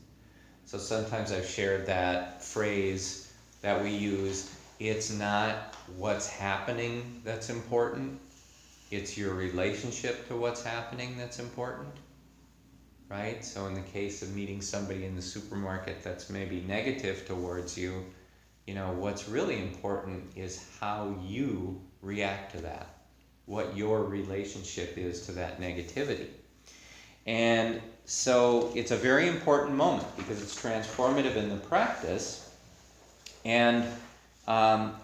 So sometimes I've shared that phrase that we use, it's not what's happening that's important, it's your relationship to what's happening that's important, right? So in the case of meeting somebody in the supermarket that's maybe negative towards you, what's really important is how you react to that, what your relationship is to that negativity. And so it's a very important moment because it's transformative in the practice. And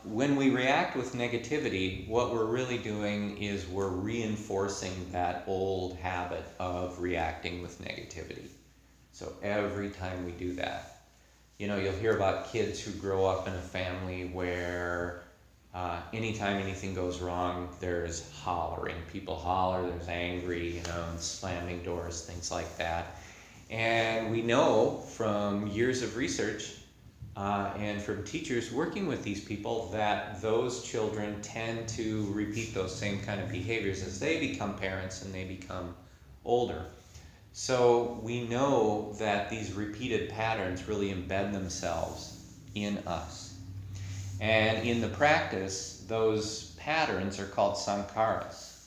when we react with negativity, what we're really doing is we're reinforcing that old habit of reacting with negativity. So every time we do that, you'll hear about kids who grow up in a family where anytime anything goes wrong, there's hollering. People holler, there's angry, and slamming doors, things like that. And we know from years of research and from teachers working with these people that those children tend to repeat those same kind of behaviors as they become parents and they become older. So we know that these repeated patterns really embed themselves in us. And in the practice, those patterns are called sankharas.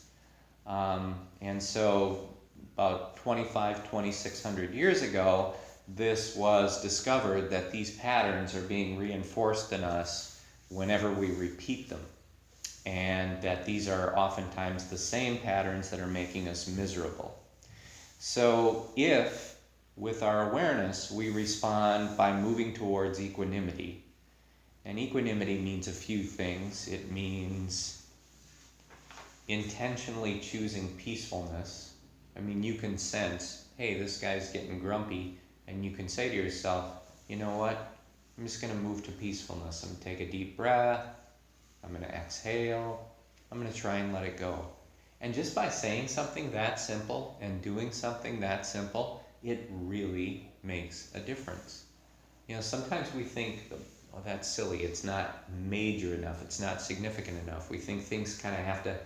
And so about 2,600 years ago, this was discovered that these patterns are being reinforced in us whenever we repeat them. and that these are oftentimes the same patterns that are making us miserable. So if, with our awareness, we respond by moving towards equanimity, and equanimity means a few things. It means intentionally choosing peacefulness. I mean, you can sense, hey, this guy's getting grumpy, and you can say to yourself, you know what? I'm just going to move to peacefulness. I'm going to take a deep breath. I'm going to exhale. I'm going to try and let it go. And just by saying something that simple and doing something that simple, it really makes a difference. You know, sometimes we think, oh, that's silly. It's not major enough. It's not significant enough. We think things kind of have to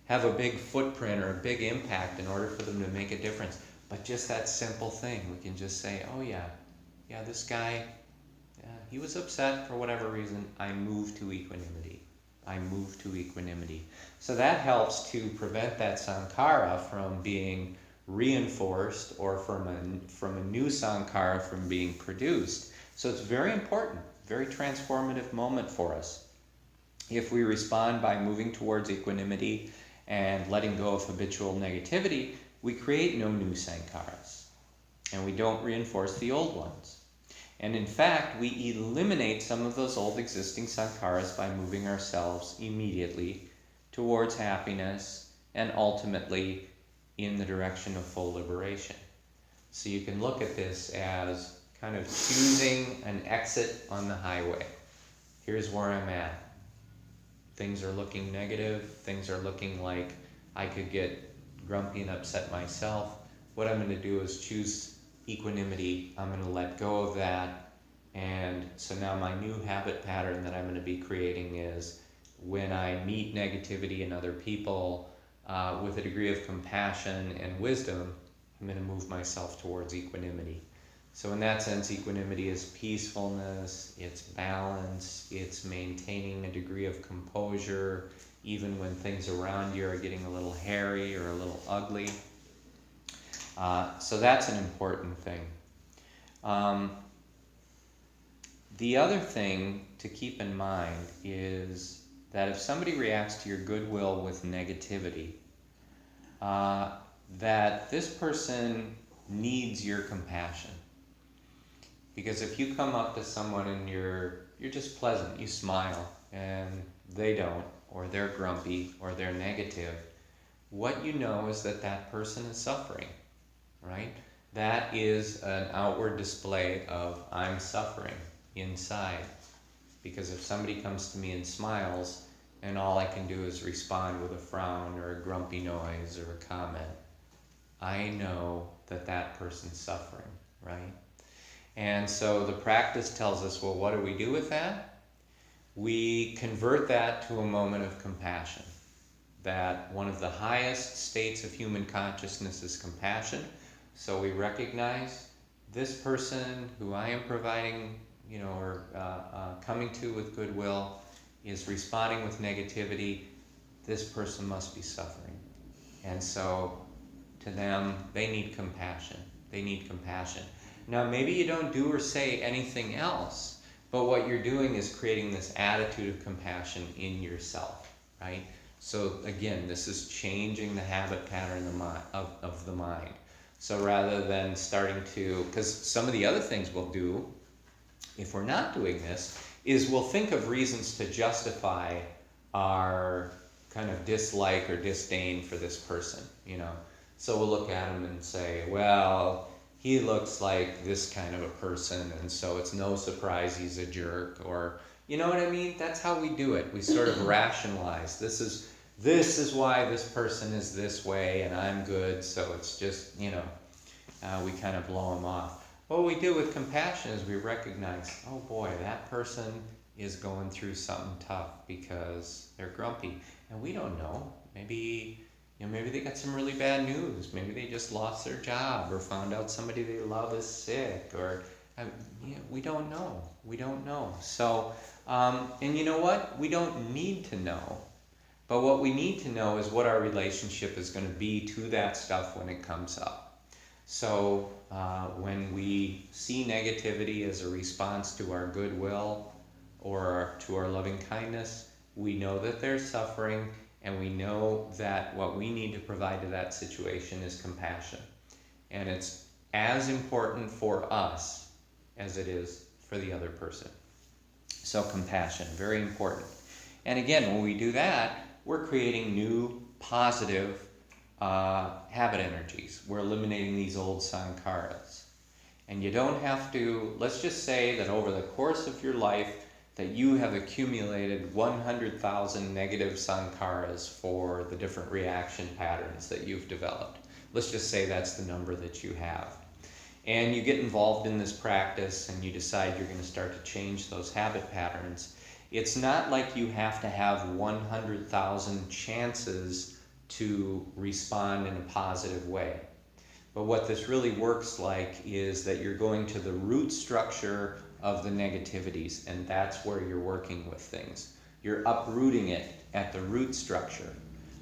have a big footprint or a big impact in order for them to make a difference. But just that simple thing, we can just say, oh yeah, this guy, he was upset for whatever reason. I moved to equanimity. I move to equanimity. So that helps to prevent that sankhara from being reinforced or from a new sankhara from being produced. So it's very important, very transformative moment for us. If we respond by moving towards equanimity and letting go of habitual negativity, we create no new sankharas, and we don't reinforce the old ones. And in fact, we eliminate some of those old existing sankharas by moving ourselves immediately towards happiness and ultimately in the direction of full liberation. So you can look at this as kind of choosing an exit on the highway. Here's where I'm at. Things are looking negative. Things are looking like I could get grumpy and upset myself. What I'm going to do is choose equanimity. I'm going to let go of that. And so now my new habit pattern that I'm going to be creating is when I meet negativity in other people with a degree of compassion and wisdom, I'm going to move myself towards equanimity. So in that sense, equanimity is peacefulness, it's balance, it's maintaining a degree of composure even when things around you are getting a little hairy or a little ugly. So that's an important thing. The other thing to keep in mind is that if somebody reacts to your goodwill with negativity, that this person needs your compassion. Because if you come up to someone and you're just pleasant, you smile, and they don't, or they're grumpy, or they're negative, what you know is that that person is suffering, right? That is an outward display of I'm suffering inside. Because if somebody comes to me and smiles, and all I can do is respond with a frown or a grumpy noise or a comment, I know that that person's suffering, right? And so the practice tells us, well, what do we do with that? We convert that to a moment of compassion. That one of the highest states of human consciousness is compassion. So we recognize this person who I am providing, or coming to with goodwill is responding with negativity. This person must be suffering. And so to them, they need compassion. They need compassion. Now, maybe you don't do or say anything else, but what you're doing is creating this attitude of compassion in yourself, right? So again, this is changing the habit pattern of the mind. So rather than starting to, because some of the other things we'll do, if we're not doing this, is we'll think of reasons to justify our kind of dislike or disdain for this person, So we'll look at him and say, well, he looks like this kind of a person, and so it's no surprise he's a jerk, or, you know what I mean? That's how we do it. We sort of rationalize. This is why this person is this way, and I'm good, so it's just, we kind of blow him off. What we do with compassion is we recognize, oh boy, that person is going through something tough because they're grumpy, and we don't know. Maybe they got some really bad news. Maybe they just lost their job or found out somebody they love is sick, or we don't know. We don't know. So, and you know what? We don't need to know. But what we need to know is what our relationship is going to be to that stuff when it comes up. So when we see negativity as a response to our goodwill or to our loving kindness, We know that they're suffering, and we know that what we need to provide to that situation is compassion. And it's as important for us as it is for the other person. So compassion, very important. And again, when we do that, we're creating new positive habit energies. We're eliminating these old sankharas. And you don't have to, let's just say that over the course of your life that you have accumulated 100,000 negative sankharas for the different reaction patterns that you've developed. Let's just say that's the number that you have. And you get involved in this practice and you decide you're going to start to change those habit patterns. It's not like you have to have 100,000 chances to respond in a positive way. But what this really works like is that you're going to the root structure of the negativities, and that's where you're working with things. You're uprooting it at the root structure.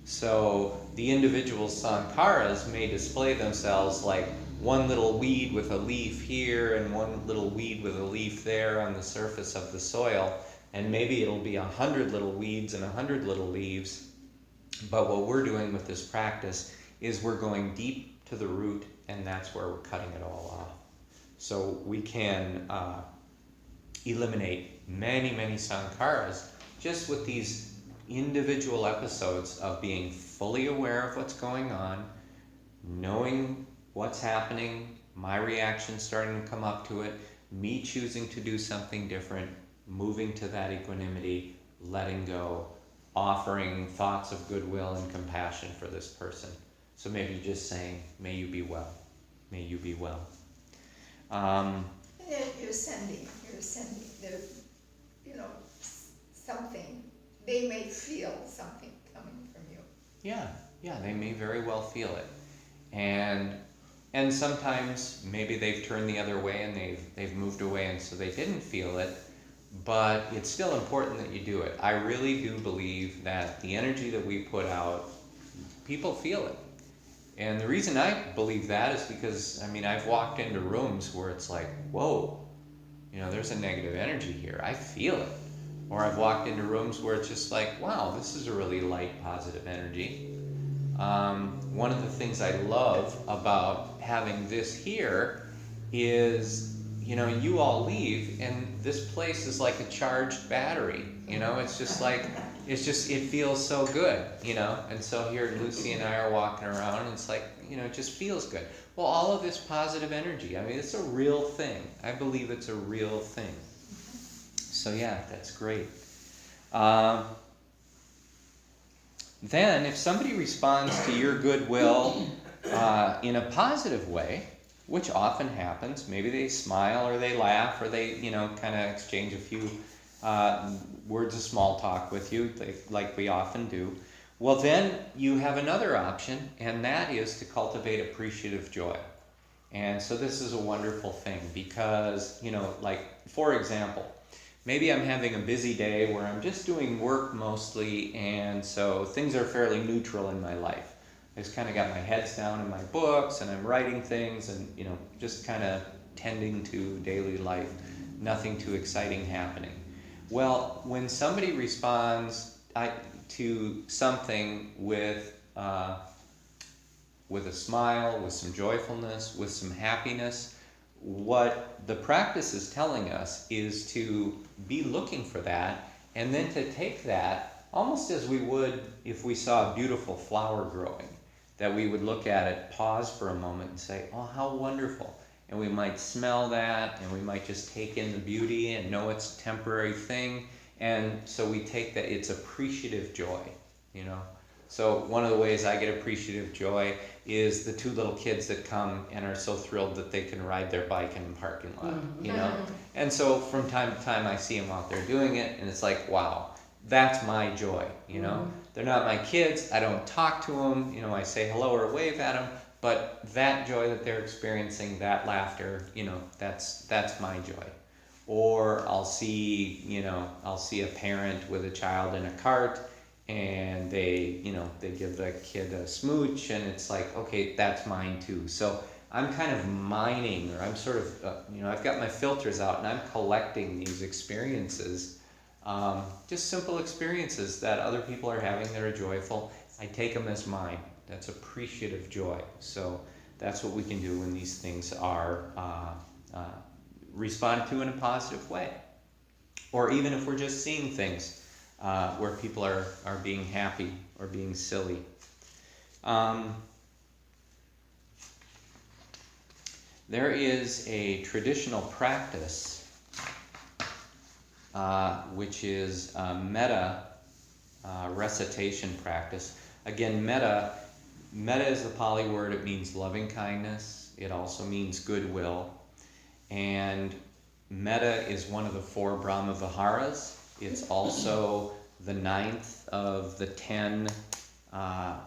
So the individual sankharas may display themselves like one little weed with a leaf here and one little weed with a leaf there on the surface of the soil, and maybe it'll be 100 little weeds and 100 little leaves. But what we're doing with this practice is we're going deep to the root, and that's where we're cutting it all off. So we can eliminate many, many sankharas just with these individual episodes of being fully aware of what's going on, knowing what's happening, my reaction starting to come up to it, me choosing to do something different, moving to that equanimity, letting go, offering thoughts of goodwill and compassion for this person. So maybe just saying, may you be well, may you be well. You're sending the, something. They may feel something coming from you. Yeah, they may very well feel it. And sometimes maybe they've turned the other way and they've moved away and so they didn't feel it, but it's still important that you do it. I really do believe that the energy that we put out, people feel it. And the reason I believe that is because, I've walked into rooms where it's like, whoa, there's a negative energy here. I feel it. Or I've walked into rooms where it's just like, wow, this is a really light, positive energy. One of the things I love about having this here is, you all leave and this place is like a charged battery. It's just like, it feels so good, And so here Lucy and I are walking around and it's like, it just feels good. Well, all of this positive energy, it's a real thing. I believe it's a real thing. So yeah, that's great. Then if somebody responds to your goodwill in a positive way, which often happens, maybe they smile or they laugh or they, kind of exchange a few words of small talk with you, like we often do, well then you have another option, and that is to cultivate appreciative joy. And so this is a wonderful thing because, for example, maybe I'm having a busy day where I'm just doing work mostly, and so things are fairly neutral in my life. I just kind of got my heads down in my books, and I'm writing things, and just kind of tending to daily life. Nothing too exciting happening. Well, when somebody responds to something with a smile, with some joyfulness, with some happiness, what the practice is telling us is to be looking for that, and then to take that almost as we would if we saw a beautiful flower growing, that we would look at it, pause for a moment and say, oh, how wonderful. And we might smell that, and we might just take in the beauty and know it's a temporary thing. And so we take that, it's appreciative joy, So one of the ways I get appreciative joy is the two little kids that come and are so thrilled that they can ride their bike in the parking lot, And so from time to time I see them out there doing it, and it's like, wow, that's my joy, They're not my kids, I don't talk to them, I say hello or wave at them, but that joy that they're experiencing, that laughter, that's my joy. Or I'll see a parent with a child in a cart, and they give the kid a smooch, and it's like, okay, that's mine too. So I'm kind of mining, or I'm sort of, I've got my filters out, and I'm collecting these experiences Just simple experiences that other people are having that are joyful. I take them as mine. That's appreciative joy. So that's what we can do when these things are responded to in a positive way. Or even if we're just seeing things where people are being happy or being silly. There is a traditional practice which is metta recitation practice. Again, metta is the Pali word. It means loving kindness. It also means goodwill. And metta is one of the 4 Brahma-viharas. It's also the 9th of the 10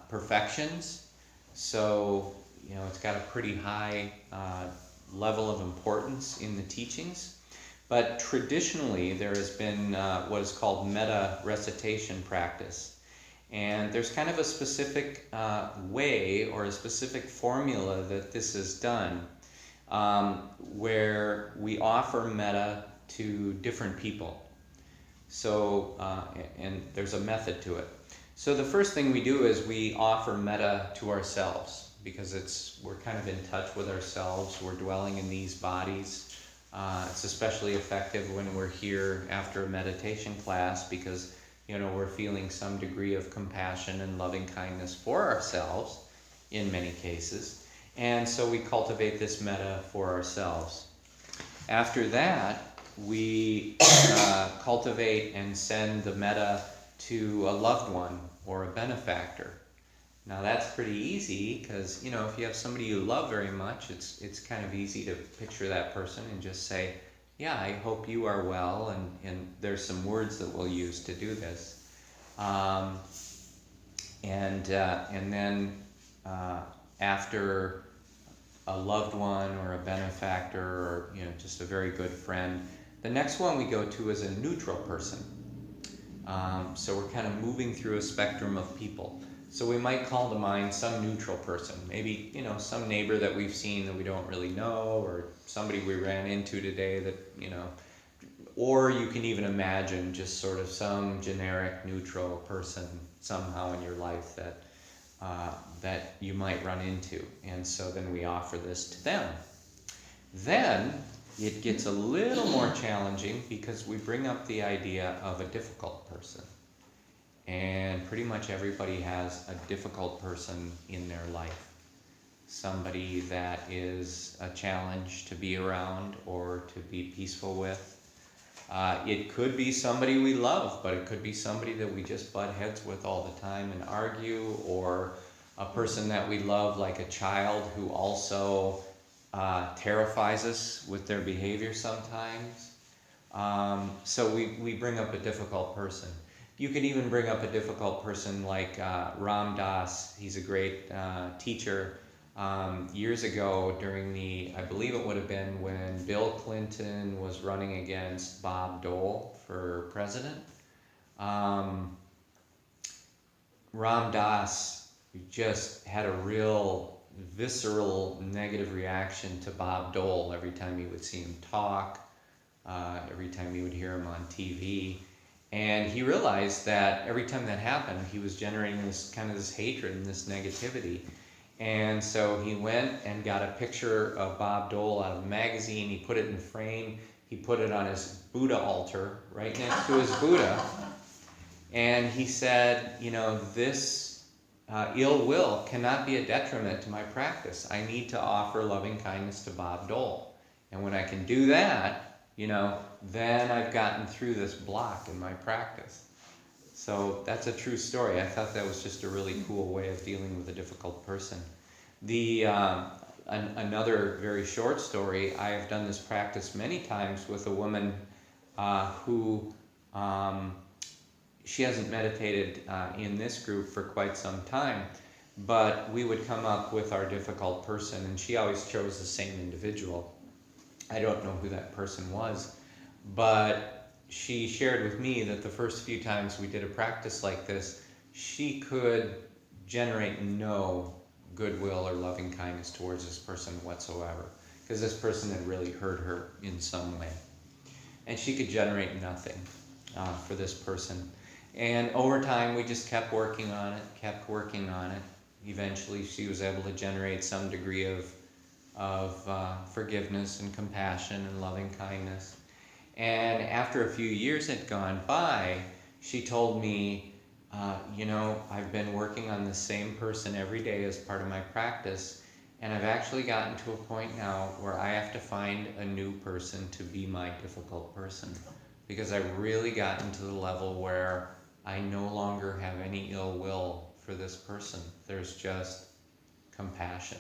perfections. So, it's got a pretty high level of importance in the teachings. But traditionally, there has been what is called metta recitation practice. And there's kind of a specific way or a specific formula that this is done, where we offer metta to different people. So, and there's a method to it. So the first thing we do is we offer metta to ourselves, because we're kind of in touch with ourselves. We're dwelling in these bodies. It's especially effective when we're here after a meditation class, because we're feeling some degree of compassion and loving kindness for ourselves in many cases. And so we cultivate this metta for ourselves. After that, we cultivate and send the metta to a loved one or a benefactor. Now that's pretty easy, because if you have somebody you love very much, it's kind of easy to picture that person and just say, yeah, I hope you are well, and there's some words that we'll use to do this. And then after a loved one or a benefactor or just a very good friend, the next one we go to is a neutral person. So we're kind of moving through a spectrum of people. So we might call to mind some neutral person, maybe some neighbor that we've seen that we don't really know, or somebody we ran into today that or you can even imagine just sort of some generic neutral person somehow in your life that you might run into. And so then we offer this to them. Then it gets a little more challenging, because we bring up the idea of a difficult person. And pretty much everybody has a difficult person in their life. Somebody that is a challenge to be around or to be peaceful with. It could be somebody we love, but it could be somebody that we just butt heads with all the time and argue, or a person that we love, like a child, who also terrifies us with their behavior sometimes. So we bring up a difficult person. You could even bring up a difficult person like Ram Dass. He's a great teacher. Years ago, during I believe it would have been when Bill Clinton was running against Bob Dole for president, Ram Dass just had a real visceral negative reaction to Bob Dole every time he would see him talk, every time he would hear him on TV. And he realized that every time that happened, he was generating this hatred and this negativity. And so he went and got a picture of Bob Dole out of a magazine. He put it in a frame. He put it on his Buddha altar, right next to his Buddha. And he said, this ill will cannot be a detriment to my practice. I need to offer loving kindness to Bob Dole. And when I can do that, then I've gotten through this block in my practice. So that's a true story. I thought that was just a really cool way of dealing with a difficult person. Another very short story, I have done this practice many times with a woman who she hasn't meditated in this group for quite some time, but we would come up with our difficult person, and she always chose the same individual. I don't know who that person was, but she shared with me that the first few times we did a practice like this, she could generate no goodwill or loving kindness towards this person whatsoever, because this person had really hurt her in some way. And she could generate nothing. for this person. And over time, we just kept working on it, Eventually, she was able to generate some degree of forgiveness and compassion and loving kindness. And after a few years had gone by, she told me, I've been working on the same person every day as part of my practice, and I've actually gotten to a point now where I have to find a new person to be my difficult person, because I've really gotten to the level where I no longer have any ill will for this person. There's just compassion,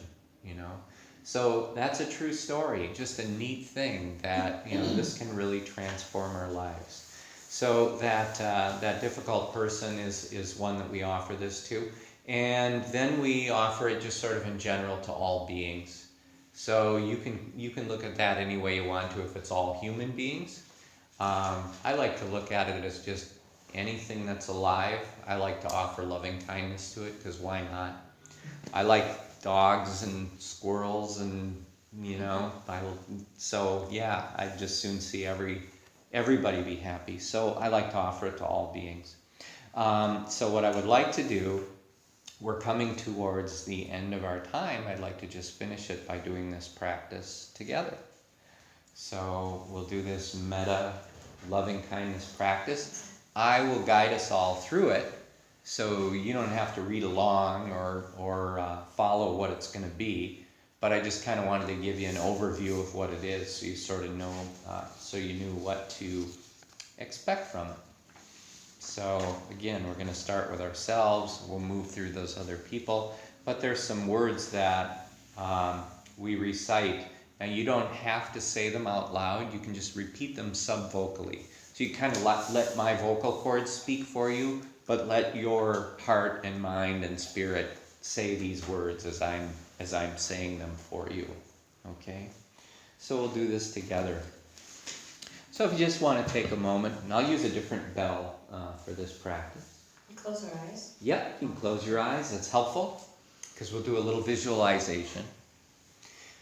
So that's a true story, just a neat thing that, this can really transform our lives. So that difficult person is one that we offer this to. And then we offer it just sort of in general to all beings. So you can look at that any way you want to if it's all human beings. I like to look at it as just anything that's alive. I like to offer loving kindness to it, because why not? I like dogs and squirrels and, I'd just soon see everybody be happy. So I like to offer it to all beings. So what I would like to do, we're coming towards the end of our time. I'd like to just finish it by doing this practice together. So we'll do this Metta loving kindness practice. I will guide us all through it, so you don't have to read along or follow what it's going to be. But I just kind of wanted to give you an overview of what it is, so you sort of know, so you knew what to expect from it. So again, we're going to start with ourselves. We'll move through those other people. But there's some words that we recite. Now you don't have to say them out loud. You can just repeat them sub-vocally. So you kind of let my vocal cords speak for you, but let your heart and mind and spirit say these words as I'm saying them for you. Okay? So we'll do this together. So if you just want to take a moment, and I'll use a different bell for this practice. Close our eyes. Yep, you can close your eyes. That's helpful, because we'll do a little visualization.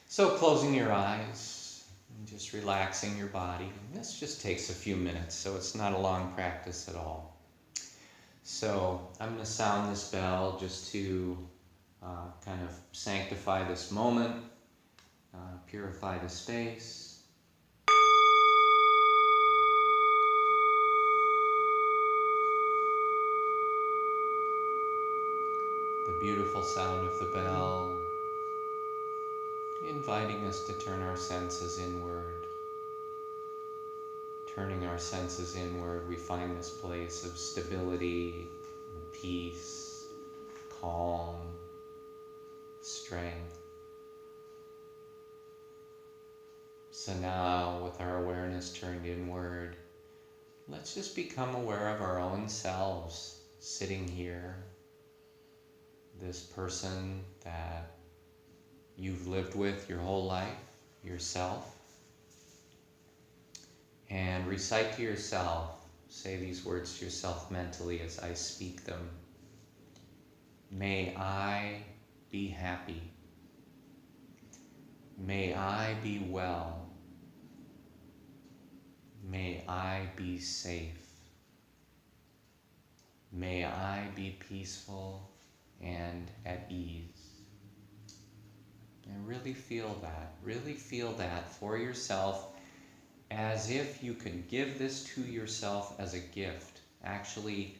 So closing your eyes and just relaxing your body. And this just takes a few minutes, so it's not a long practice at all. So I'm going to sound this bell just to kind of sanctify this moment, purify the space. The beautiful sound of the bell, inviting us to turn our senses inward. Turning our senses inward, we find this place of stability, peace, calm, strength. So now, with our awareness turned inward, let's just become aware of our own selves sitting here. This person that you've lived with your whole life, yourself. And recite to yourself, say these words to yourself mentally as I speak them. May I be happy. May I be well. May I be safe. May I be peaceful and at ease. And really feel that for yourself, as if you could give this to yourself as a gift, actually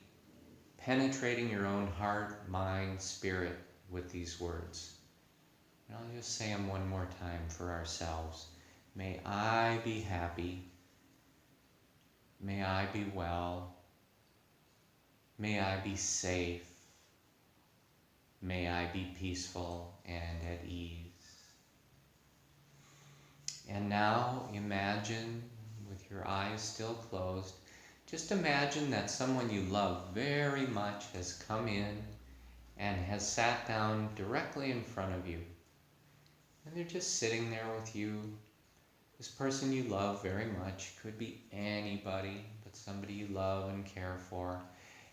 penetrating your own heart, mind, spirit with these words. And I'll just say them one more time for ourselves. May I be happy. May I be well. May I be safe. May I be peaceful and at ease. And now imagine, with your eyes still closed, just imagine that someone you love very much has come in and has sat down directly in front of you. And they're just sitting there with you. This person you love very much could be anybody, but somebody you love and care for.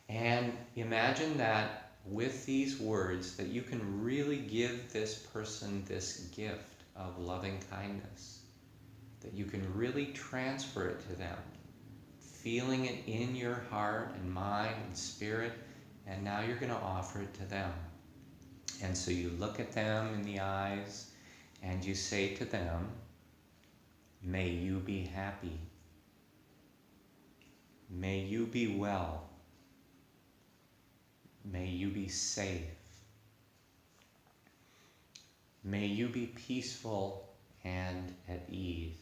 And imagine that with these words, that you can really give this person this gift of loving kindness, that you can really transfer it to them. feeling it in your heart and mind and spirit, and now you're going to offer it to them. And so you look at them in the eyes and you say to them, may you be happy. May you be well. May you be safe. May you be peaceful and at ease.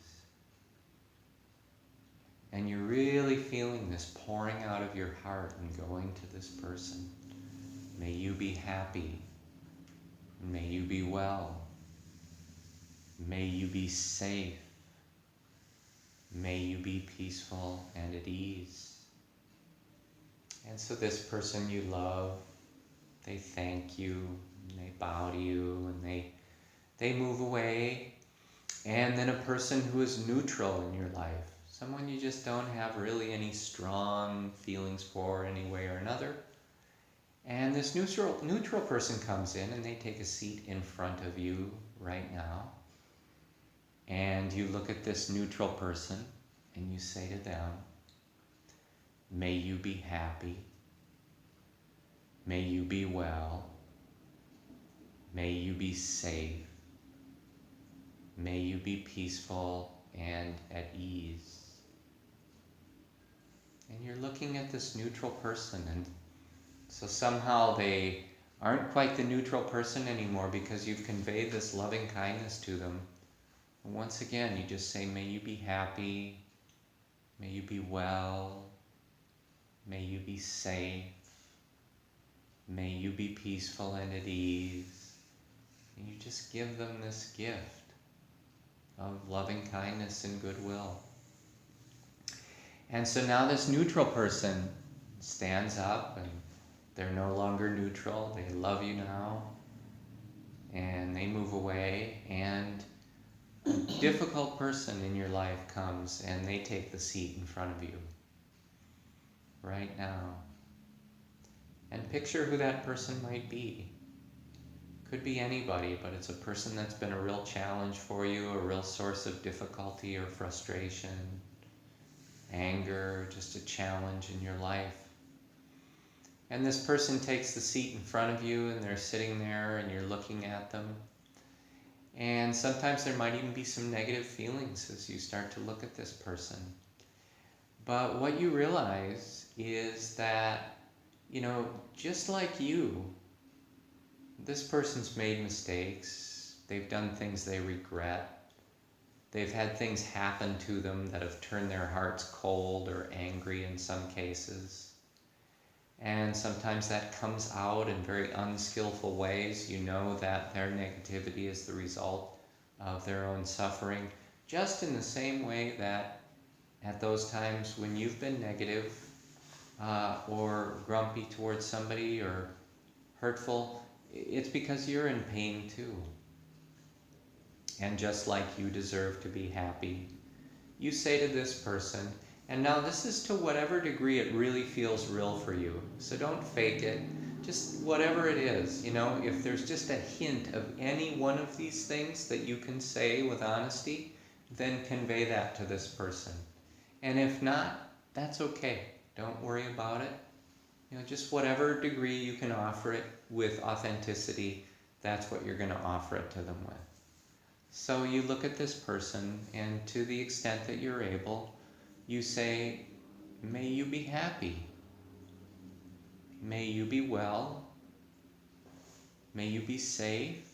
And you're really feeling this pouring out of your heart and going to this person. May you be happy. May you be well. May you be safe. May you be peaceful and at ease. And so this person you love, they thank you, and they bow to you, and they move away. And then a person who is neutral in your life, someone you just don't have really any strong feelings for any way or another. And this neutral person comes in and they take a seat in front of you right now. And you look at this neutral person and you say to them, may you be happy. May you be well. May you be safe. May you be peaceful and at ease. And you're looking at this neutral person, and so somehow they aren't quite the neutral person anymore because you've conveyed this loving kindness to them. And once again, you just say, may you be happy, may you be well, may you be safe, may you be peaceful and at ease. And you just give them this gift of loving kindness and goodwill. And so now this neutral person stands up, and they're no longer neutral. They love you now. And they move away, and a difficult person in your life comes and they take the seat in front of you right now. And picture who that person might be. Could be anybody, but it's a person that's been a real challenge for you, a real source of difficulty or frustration, anger, just a challenge in your life. And this person takes the seat in front of you, and they're sitting there and you're looking at them. And sometimes there might even be some negative feelings as you start to look at this person. But what you realize is that, just like you, this person's made mistakes. They've done things they regret. They've had things happen to them that have turned their hearts cold or angry in some cases. And sometimes that comes out in very unskillful ways. You know that their negativity is the result of their own suffering, just in the same way that at those times when you've been negative or grumpy towards somebody or hurtful, it's because you're in pain too. And just like you deserve to be happy, you say to this person, and now this is to whatever degree it really feels real for you. So don't fake it. Just whatever it is, if there's just a hint of any one of these things that you can say with honesty, then convey that to this person. And if not, that's okay. Don't worry about it. Just whatever degree you can offer it with authenticity, that's what you're going to offer it to them with. So you look at this person, and to the extent that you're able, you say, may you be happy. May you be well. May you be safe.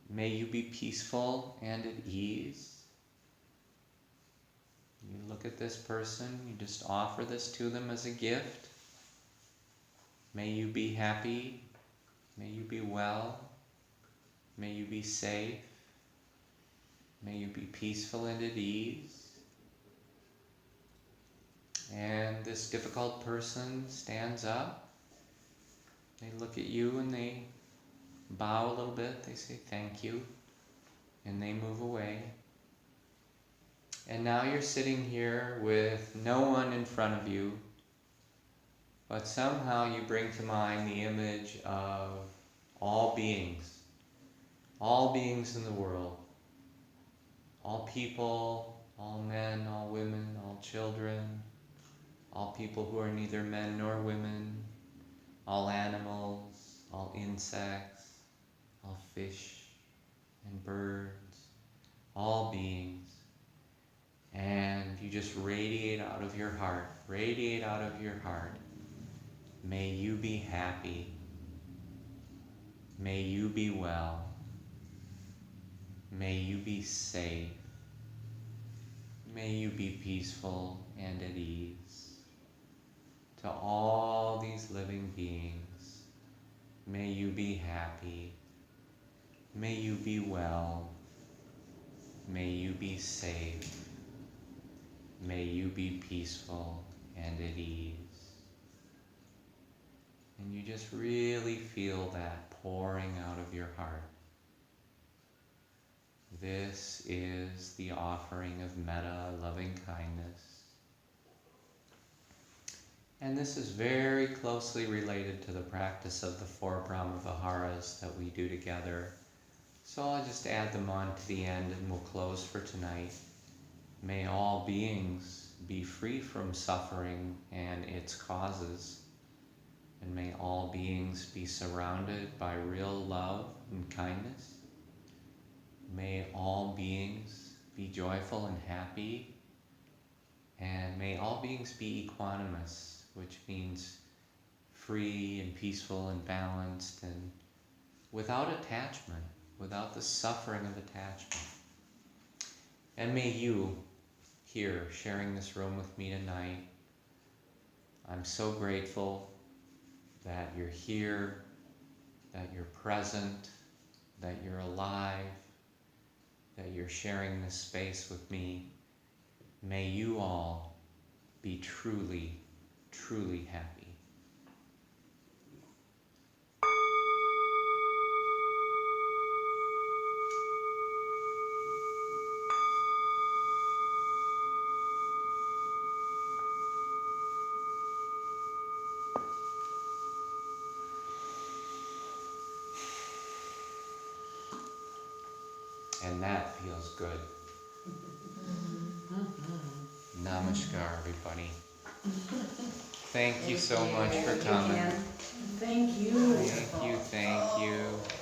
May you be peaceful and at ease. You look at this person, you just offer this to them as a gift. May you be happy. May you be well. May you be safe. May you be peaceful and at ease. And this difficult person stands up. They look at you and they bow a little bit. They say thank you. And they move away. And now you're sitting here with no one in front of you, but somehow you bring to mind the image of all beings in the world, all people, all men, all women, all children, all people who are neither men nor women, all animals, all insects, all fish and birds, all beings. And you just radiate out of your heart, radiate out of your heart. May you be happy. May you be well. May you be safe. May you be peaceful and at ease. To all these living beings, may you be happy. May you be well. May you be safe. May you be peaceful and at ease. And you just really feel that pouring out of your heart. This is the offering of metta, loving kindness. And this is very closely related to the practice of the 4 Brahma-viharas that we do together. So I'll just add them on to the end and we'll close for tonight. May all beings be free from suffering and its causes. And may all beings be surrounded by real love and kindness. May all beings be joyful and happy. And may all beings be equanimous, which means free and peaceful and balanced and without attachment, without the suffering of attachment. And may you, here, sharing this room with me tonight, I'm so grateful that you're here, that you're present, that you're alive, that you're sharing this space with me. May you all be truly, truly happy. And that feels good. Namaskar, everybody. Thank you so much for coming. Thank you. Thank you, thank you.